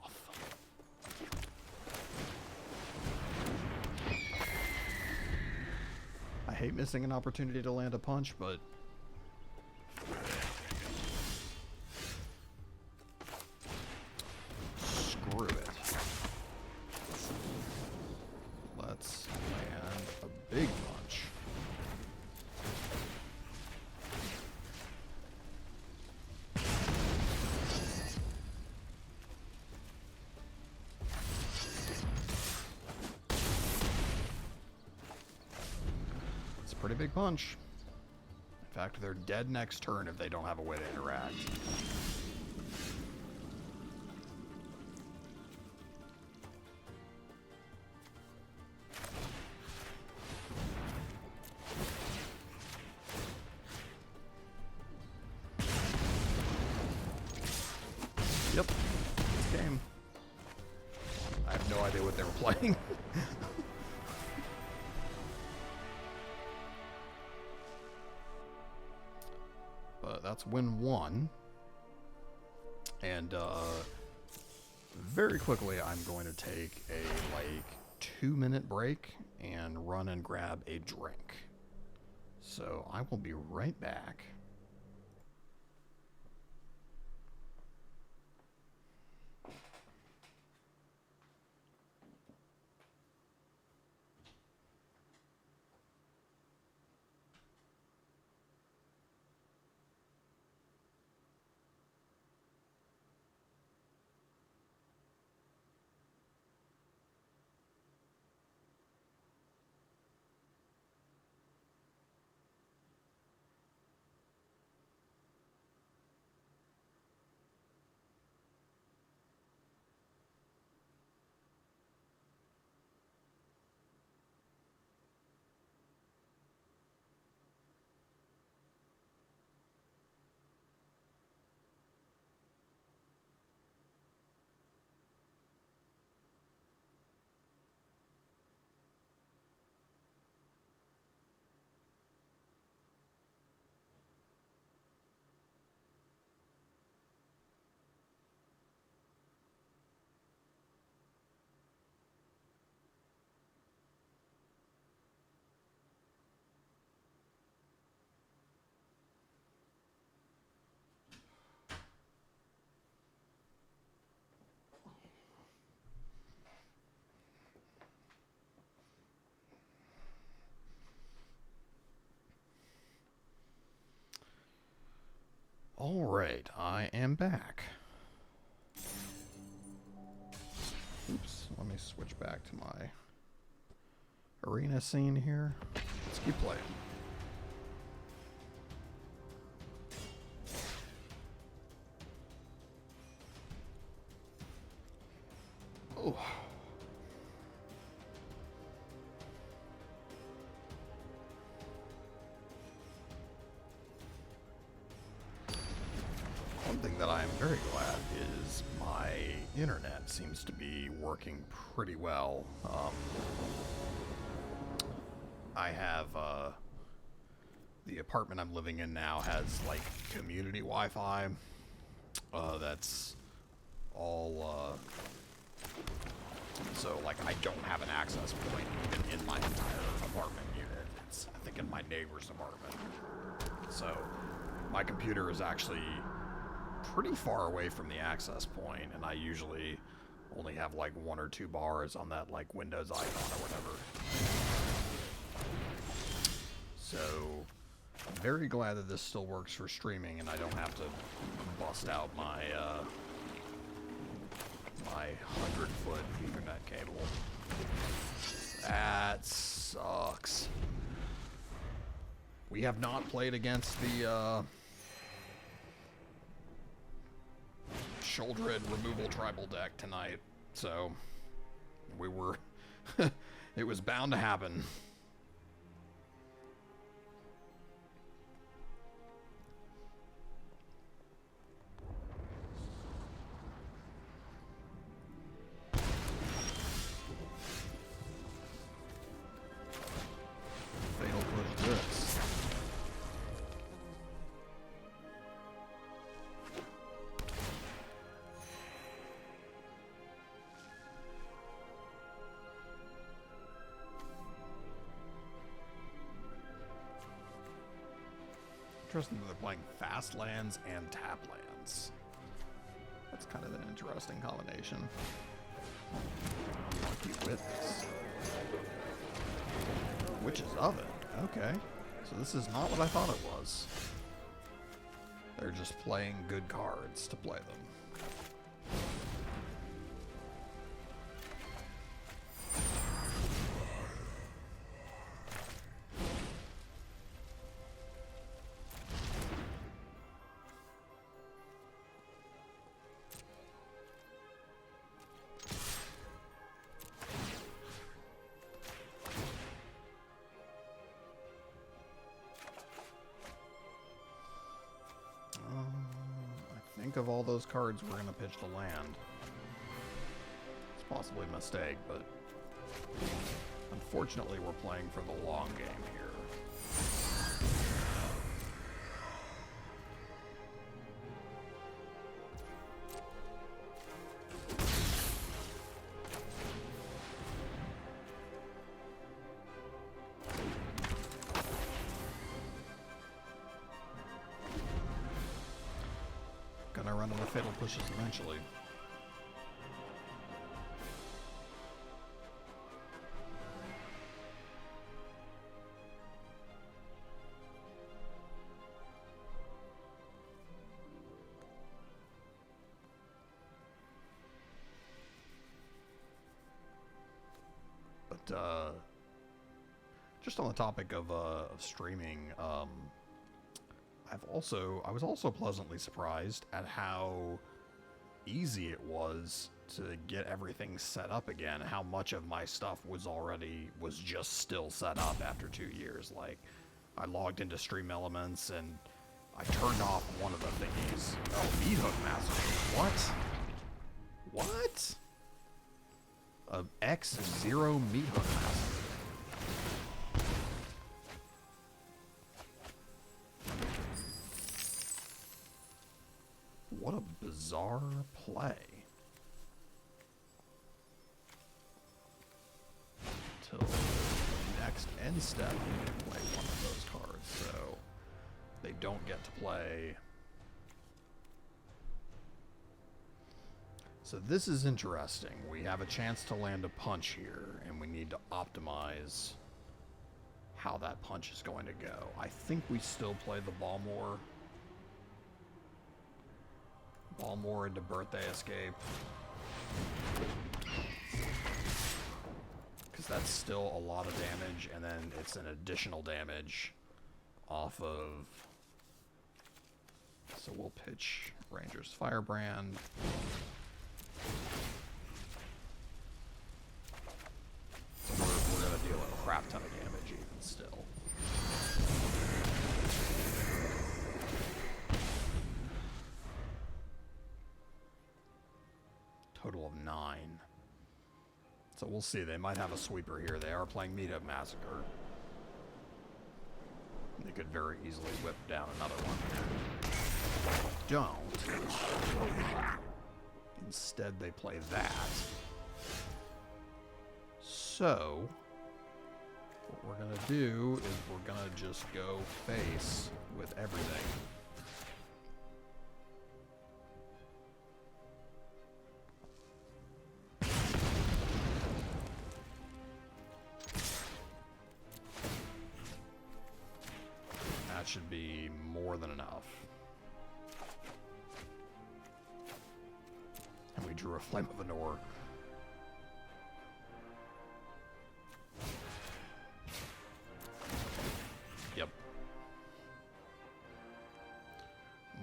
I hate missing an opportunity to land a punch, but screw it. Let's land a big punch. Pretty big punch. In fact, they're dead next turn if they don't have a way to interact. Yep, it's game. I have no idea what they were playing. That's win one. And very quickly I'm going to take a like 2-minute break and run and grab a drink. So I will be right back. Alright, I am back. Oops, let me switch back to my arena scene here. Let's keep playing. Oh. One thing that I am very glad is my internet seems to be working pretty well. I have, the apartment I'm living in now has, like, community Wi-Fi. That's all, so, like, I don't have an access point even in my entire apartment unit. It's, I think, in my neighbor's apartment. So, my computer is actually pretty far away from the access point, and I usually only have, like, 1 or 2 bars on that, like, Windows icon or whatever. So, I'm very glad that this still works for streaming, and I don't have to bust out my, my 100-foot Ethernet cable. That sucks. We have not played against the, Sheoldred removal tribal deck tonight, so we were... it was bound to happen. Fatal push this. Interesting that they're playing fast lands and tap lands. That's kind of an interesting combination. Lucky Witness. Witch's Oven. Okay. So this is not what I thought it was. They're just playing good cards to play them. I think of all those cards we're going to pitch to land. It's possibly a mistake, but unfortunately we're playing for the long game here. Gonna run into fatal pushes eventually. But just on the topic of streaming, I was also pleasantly surprised at how easy it was to get everything set up again. How much of my stuff was just still set up after 2 years. Like, I logged into Stream Elements and I turned off one of the thingies. Oh, Meat Hook Master. What? What? A X0 Meat Hook Master. What a bizarre play. Till the next end step, you can play one of those cards, so they don't get to play. So this is interesting. We have a chance to land a punch here, and we need to optimize how that punch is going to go. I think we still play the Balmor. Ball more into Birthday Escape. Because that's still a lot of damage, and then it's an additional damage off of... So we'll pitch Ranger's Firebrand. So we're going to deal a crap ton of damage even still. Total of 9. So we'll see. They might have a sweeper here. They are playing Meetup Massacre. They could very easily whip down another one. Don't. Instead, they play that. So, what we're going to do is we're going to just go face with everything. That should be more than enough. And we drew a Flame of Anor. Yep.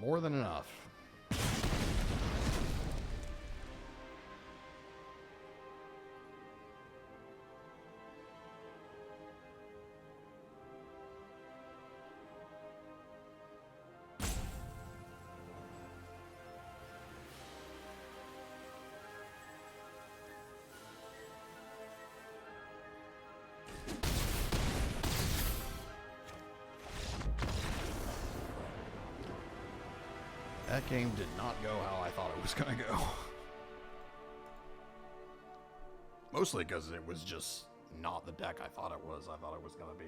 More than enough. That game did not go how I thought it was going to go. Mostly because it was just not the deck I thought it was. I thought it was going to be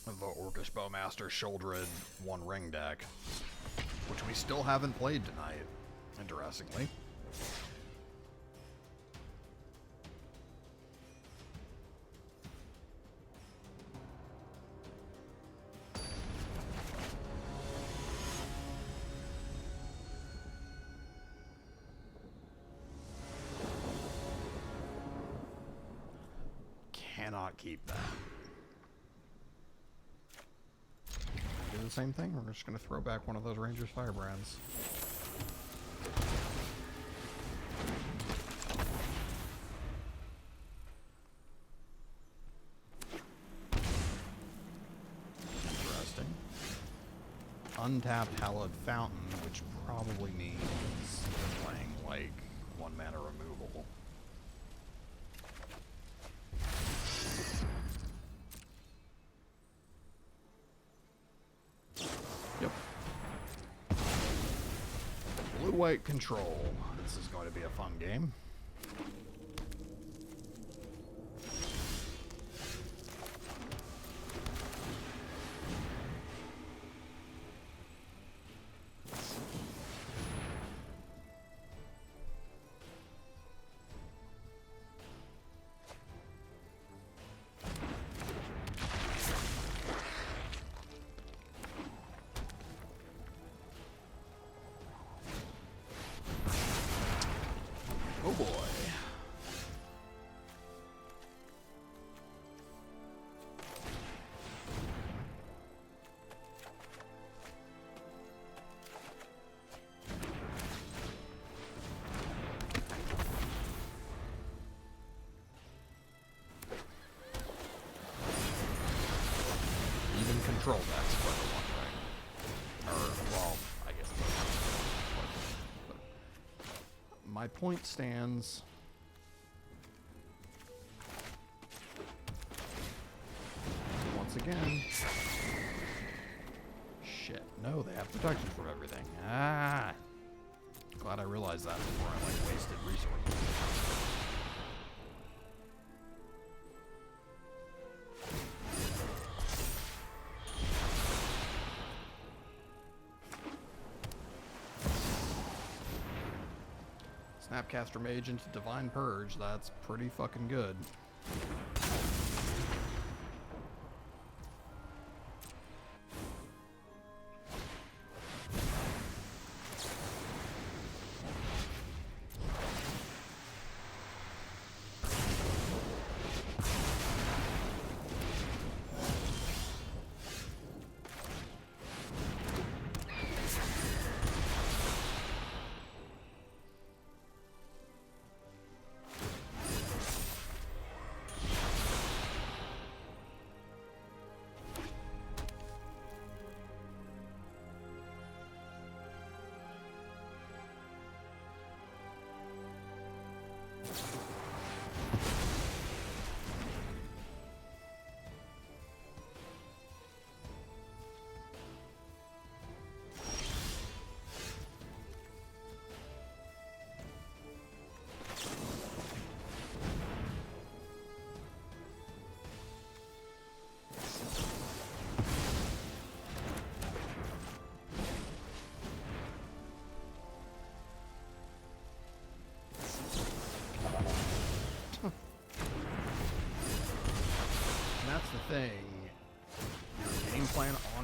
the Orcish Bowmaster Shouldered One Ring deck, which we still haven't played tonight, interestingly. Cannot keep that. Do the same thing. We're just going to throw back one of those Ranger's Firebrands. Interesting. Untapped Hallowed Fountain, which probably means they're playing like 1 mana removal. Blue-white control. This is going to be a fun game. Oh boy. Even control that's for the one thing. Or, well, I guess my point stands. Once again. Shit. No, they have protection from everything. Ah. Glad I realized that before I, like, wasted resources. Snapcaster Mage into Divine Purge, that's pretty fucking good.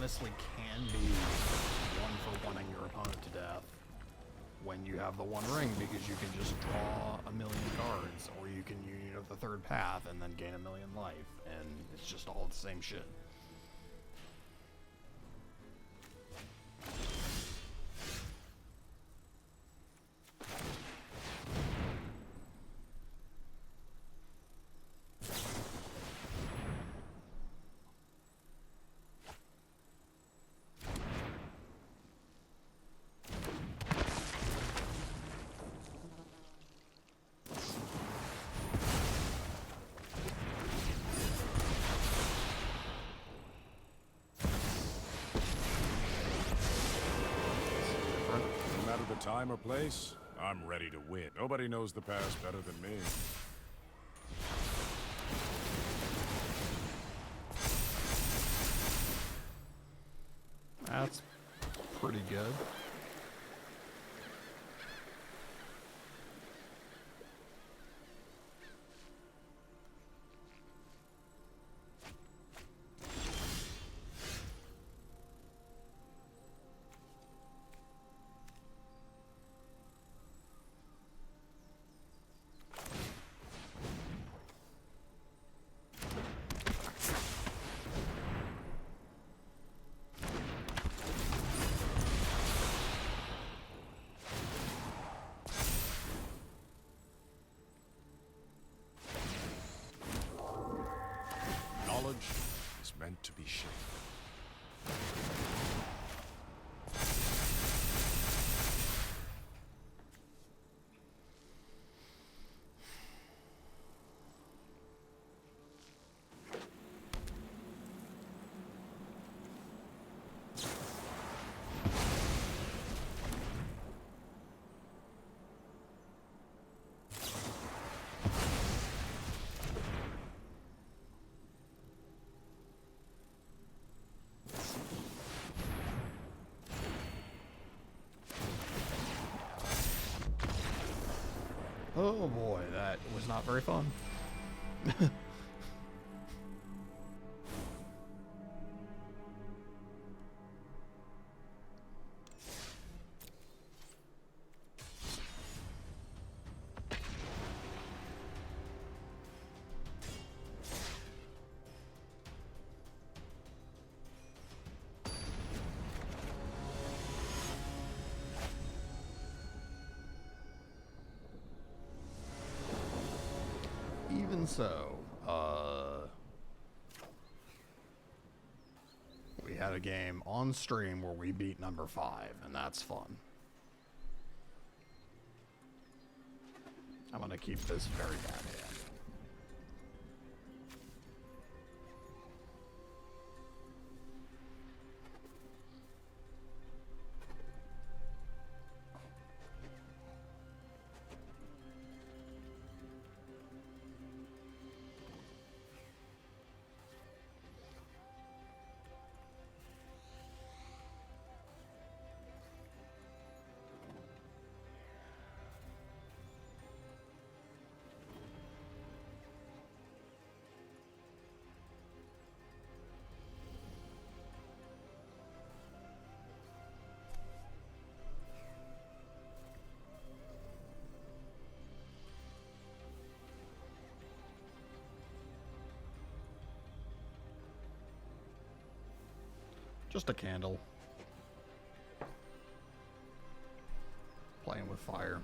honestly can be one-for-one-ing your opponent to death when you have the One Ring, because you can just draw a million cards, or you can Union of the Third Path and then gain a million life, and it's just all the same shit. Time or place, I'm ready to win. Nobody knows the past better than me. That's pretty good. Knowledge is meant to be shared. Oh boy, that was not very fun. Even so, we had a game on stream where we beat number 5, and that's fun. I'm gonna keep this very bad hand. Just a candle. Playing with fire.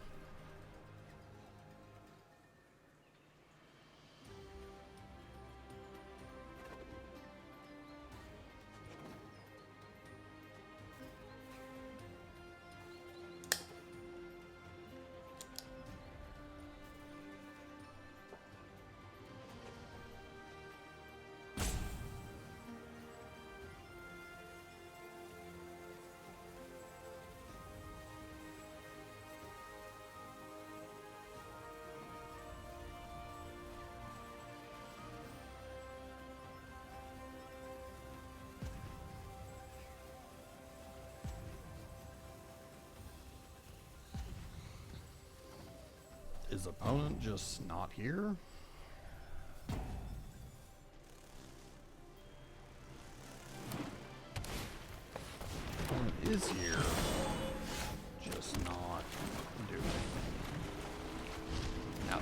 Is opponent just not here? Opponent is here, just not doing. Now.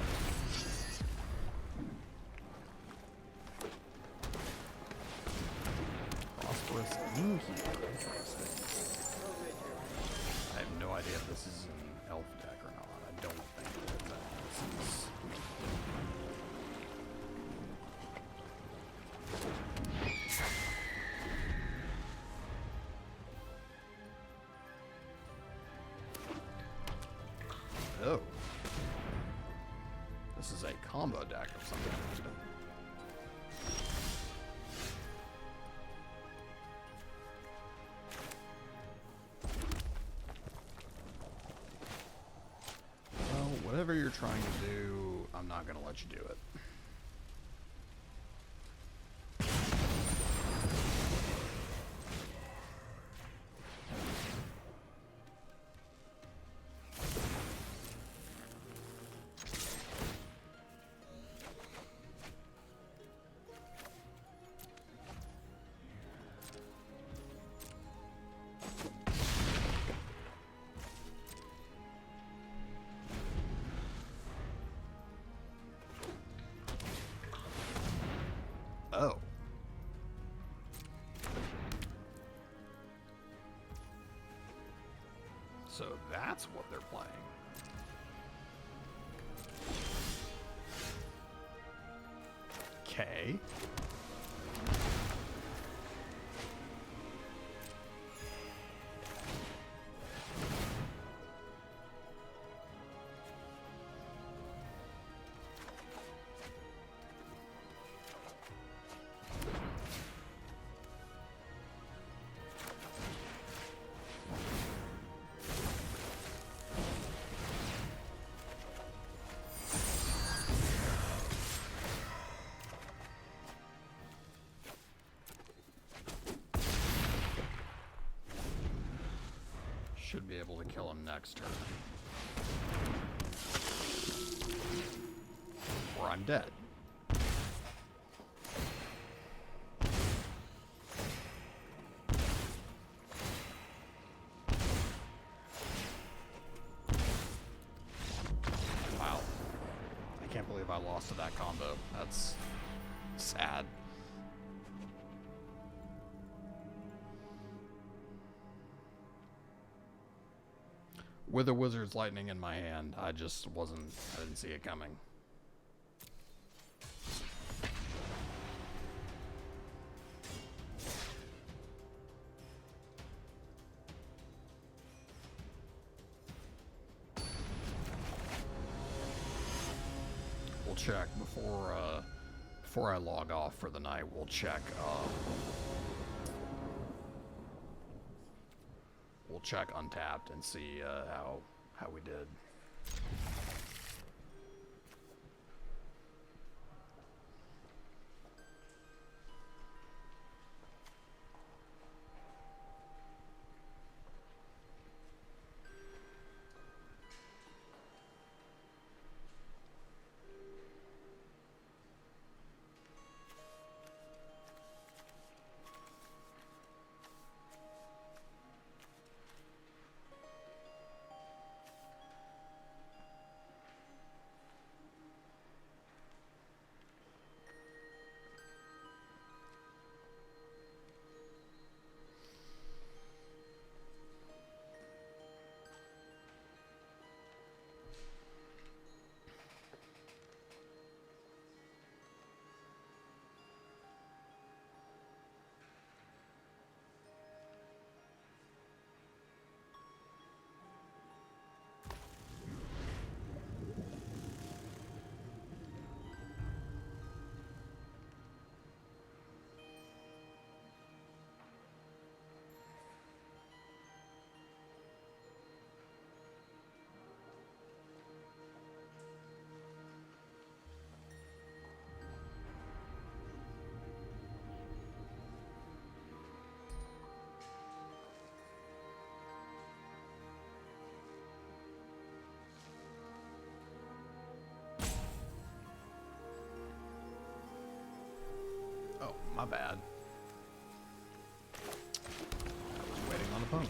Prosperous innkeeper. Interesting. I have no idea if this is an elf deck or not. I don't think it is. This is. Oh. This is a combo deck of some kind. Well, whatever you're trying to do, I'm not going to let you do it. Oh. So that's what they're playing. Okay. Should be able to kill him next turn. Or I'm dead. Wow. I can't believe I lost to that combo. That's sad. With a Wizard's Lightning in my hand, I didn't see it coming. We'll check before I log off for the night. We'll check. We'll check Untapped and see how we did. Oh, my bad. I was waiting on the opponent.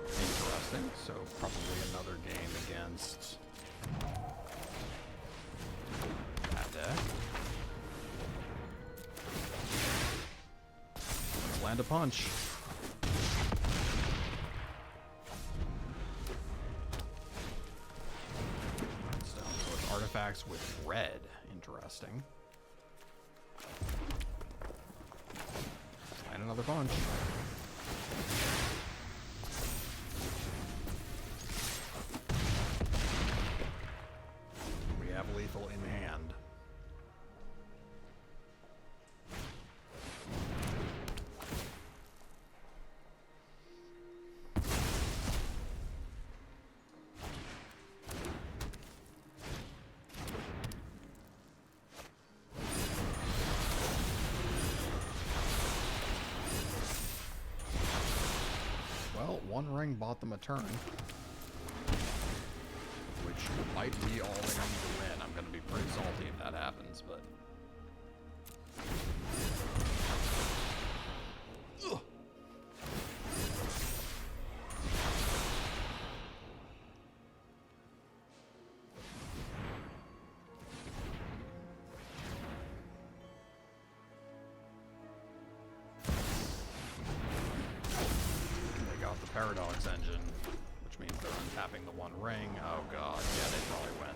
Interesting. So probably another game against that deck. Let's land a punch. So it's artifacts with red. Interesting. And another punch. We have lethal in hand. Well, one ring bought them a turn, which might be all they need to win. I'm going to be pretty salty if that happens, but... Ugh. Paradox engine, which means they're untapping the one ring. Oh god, yeah, they probably win.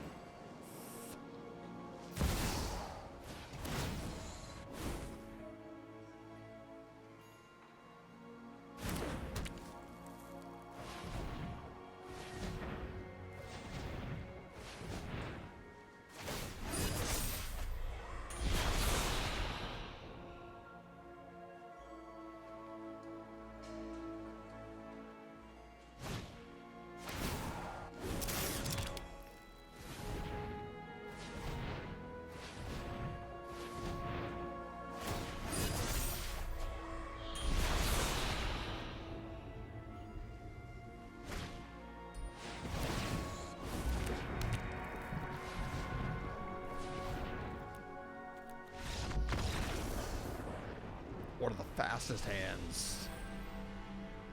One of the fastest hands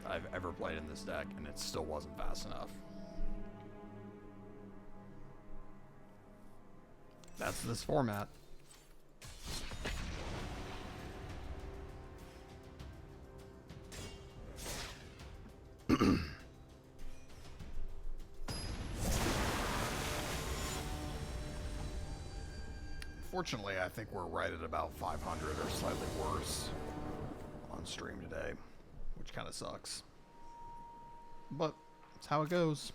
I've ever played in this deck, and it still wasn't fast enough. That's this format. Fortunately, I think we're right at about 500 or slightly worse on stream today, which kind of sucks. But that's how it goes.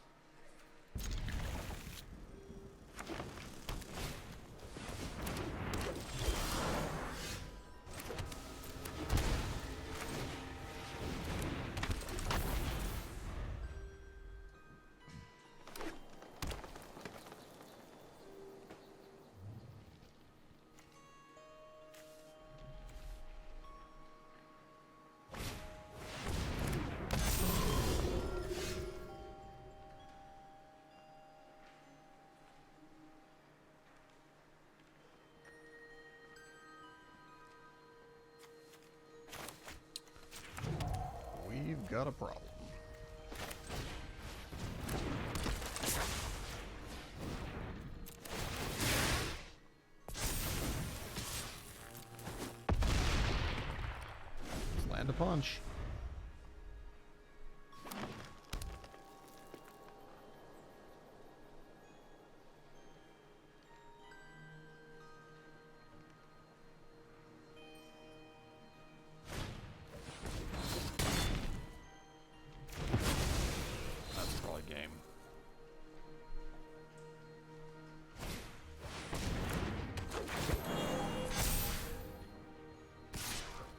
We've got a problem. Let's land a punch.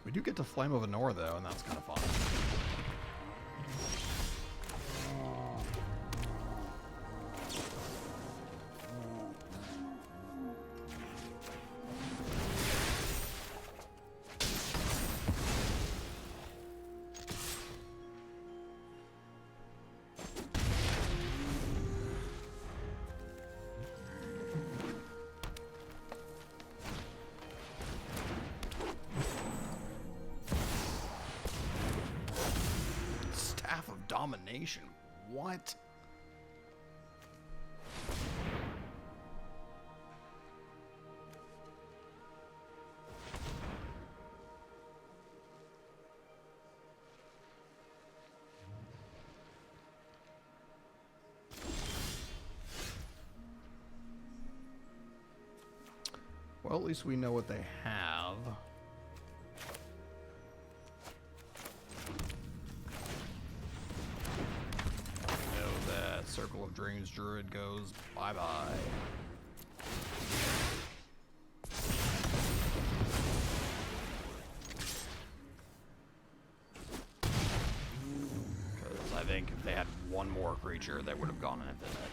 We do get to Flame of Anor though, and that's kind of fun. domination. What? Well, at least we know what they have. We know that Circle of Dreams Druid goes bye-bye. Because I think if they had one more creature, they would have gone infinite.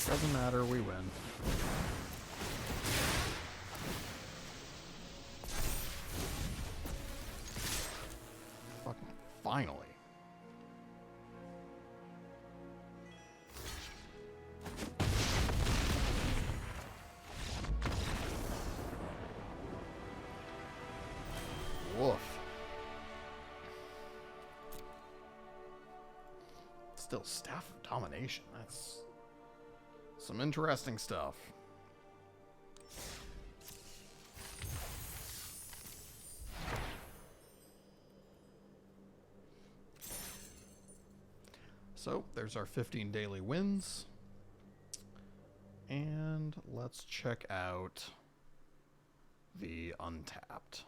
Doesn't matter, we win. Fucking finally. Woof. Still Staff of Domination. That's some interesting stuff. So, there's our 15 daily wins. And let's check out the Untapped.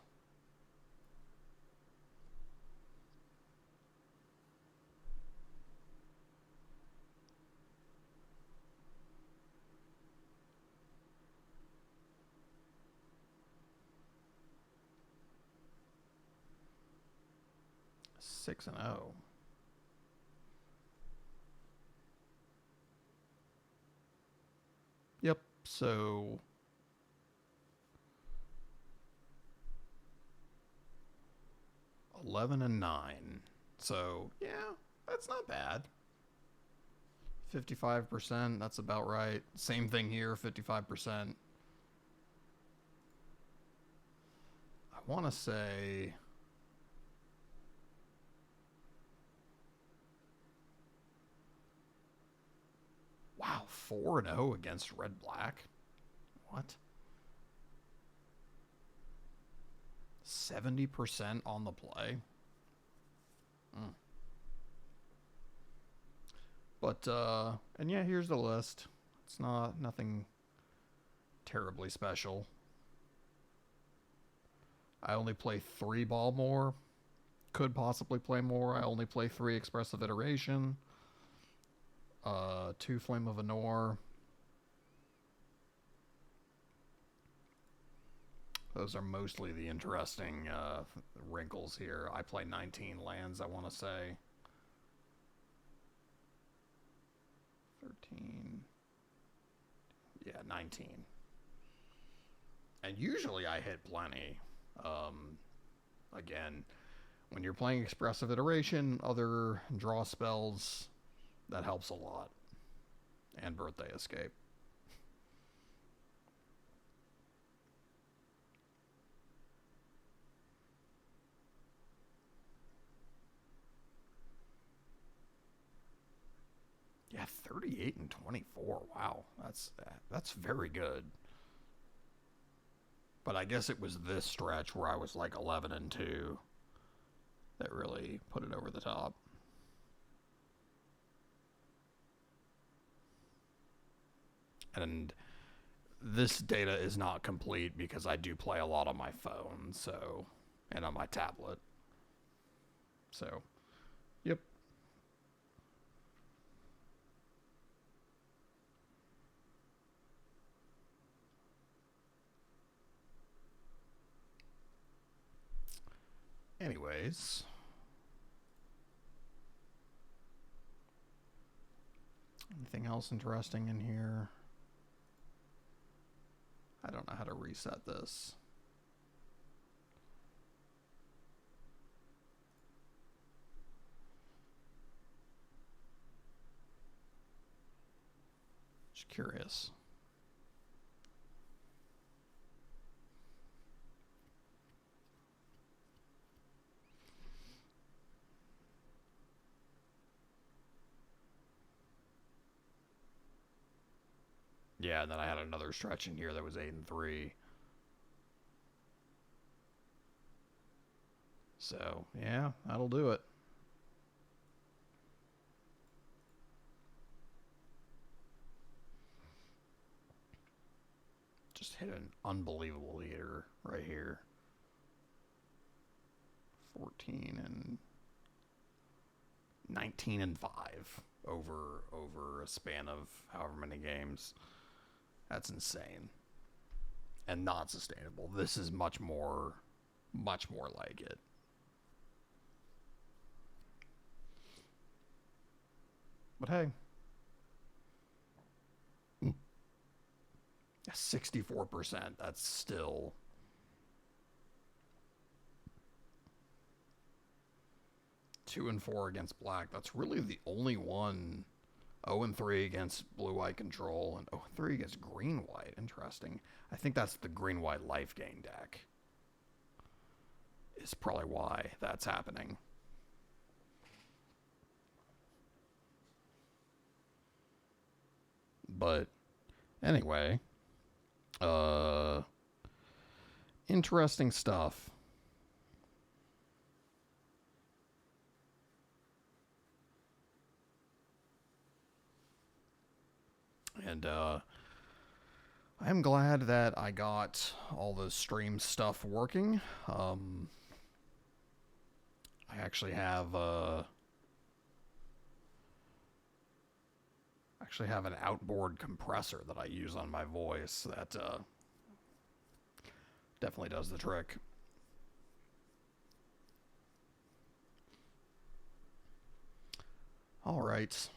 Six and 0. Yep, so 11 and 9. So, yeah, that's not bad. 55%, that's about right. Same thing here, 55%. I want to say wow, 4 and 0 against Red Black. What? 70% on the play. But and yeah, here's the list. It's nothing terribly special. I only play 3 Balmore. Could possibly play more. I only play 3 Expressive Iteration. 2 Flame of Anor. Those are mostly the interesting wrinkles here. I play 19 lands, I want to say. 13. Yeah, 19. And usually I hit plenty. Again, when you're playing Expressive Iteration, other draw spells, that helps a lot. And Birthday Escape. Yeah, 38 and 24. Wow, that's very good. But I guess it was this stretch where I was like 11 and 2 that really put it over the top. And this data is not complete because I do play a lot on my phone, so, and on my tablet. So, yep. Anyways, anything else interesting in here? I don't know how to reset this. Just curious. Yeah, and then I had another stretch in here that was 8-3. So, yeah, that'll do it. Just hit an unbelievable leader right here. 14 and 19 and 5 over a span of however many games. That's insane. And not sustainable. This is much more like it. But hey. 64%. That's still... Two and 4 against black. That's really the only one. 0-3 against blue-white control and 0-3 against green-white. Interesting. I think that's the green-white life gain deck. Is probably why that's happening. But anyway, interesting stuff. And I'm glad that I got all the stream stuff working. I actually have an outboard compressor that I use on my voice that definitely does the trick. All right.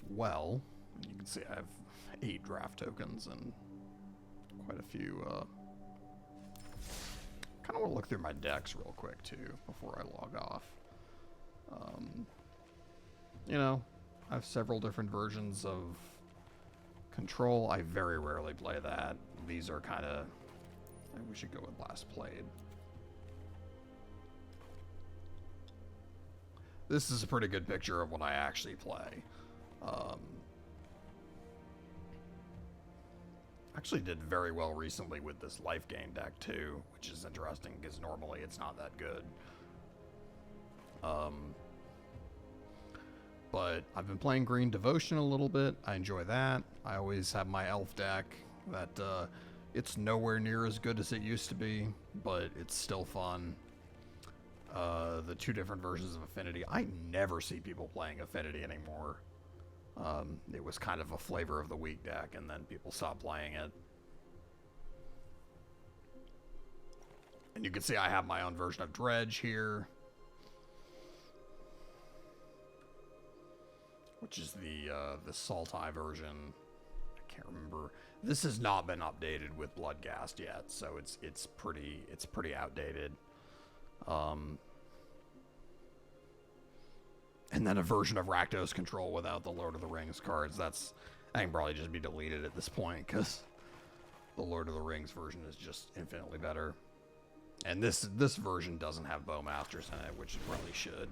Well, you can see I have 8 draft tokens and quite a few. Kind of want to look through my decks real quick too before I log off. You know, I have several different versions of Control. I very rarely play that. These are kind of... we should go with last played. This is a pretty good picture of what I actually play. Actually did very well recently with this life gain deck too, which is interesting because normally it's not that good. But I've been playing Green Devotion a little bit. I enjoy that. I always have my elf deck that it's nowhere near as good as it used to be, but it's still fun. The 2 different versions of Affinity. I never see people playing Affinity anymore. It was kind of a flavor of the week deck, and then people stopped playing it. And you can see I have my own version of Dredge here, which is the Sultai version. I can't remember. This has not been updated with Bloodghast yet, so it's pretty outdated. And then a version of Rakdos Control without the Lord of the Rings cards. That can probably just be deleted at this point, because the Lord of the Rings version is just infinitely better. And this version doesn't have Bowmasters in it, which it probably should.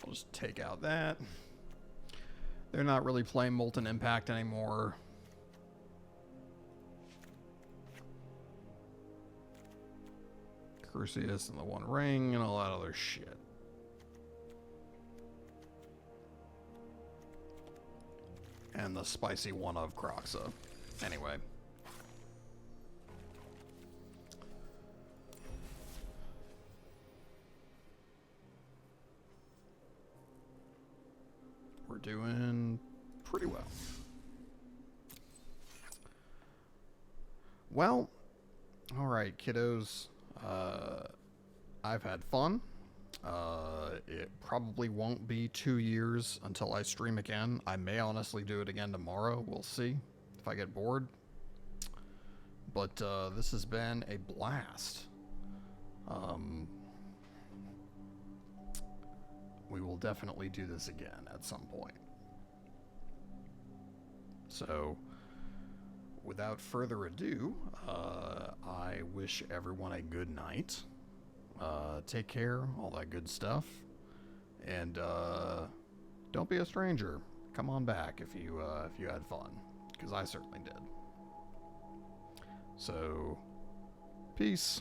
I'll just take out that. They're not really playing Molten Impact anymore. Crucius and the One Ring and all that other shit. And the spicy one of Croxa. Anyway. We're doing pretty well. Well, all right, kiddos. I've had fun. It probably won't be 2 years until I stream again. I may honestly do it again tomorrow. We'll see if I get bored. But this has been a blast. We will definitely do this again at some point. So, without further ado, I wish everyone a good night. Take care, all that good stuff. And don't be a stranger. Come on back if you had fun, because I certainly did. So, peace.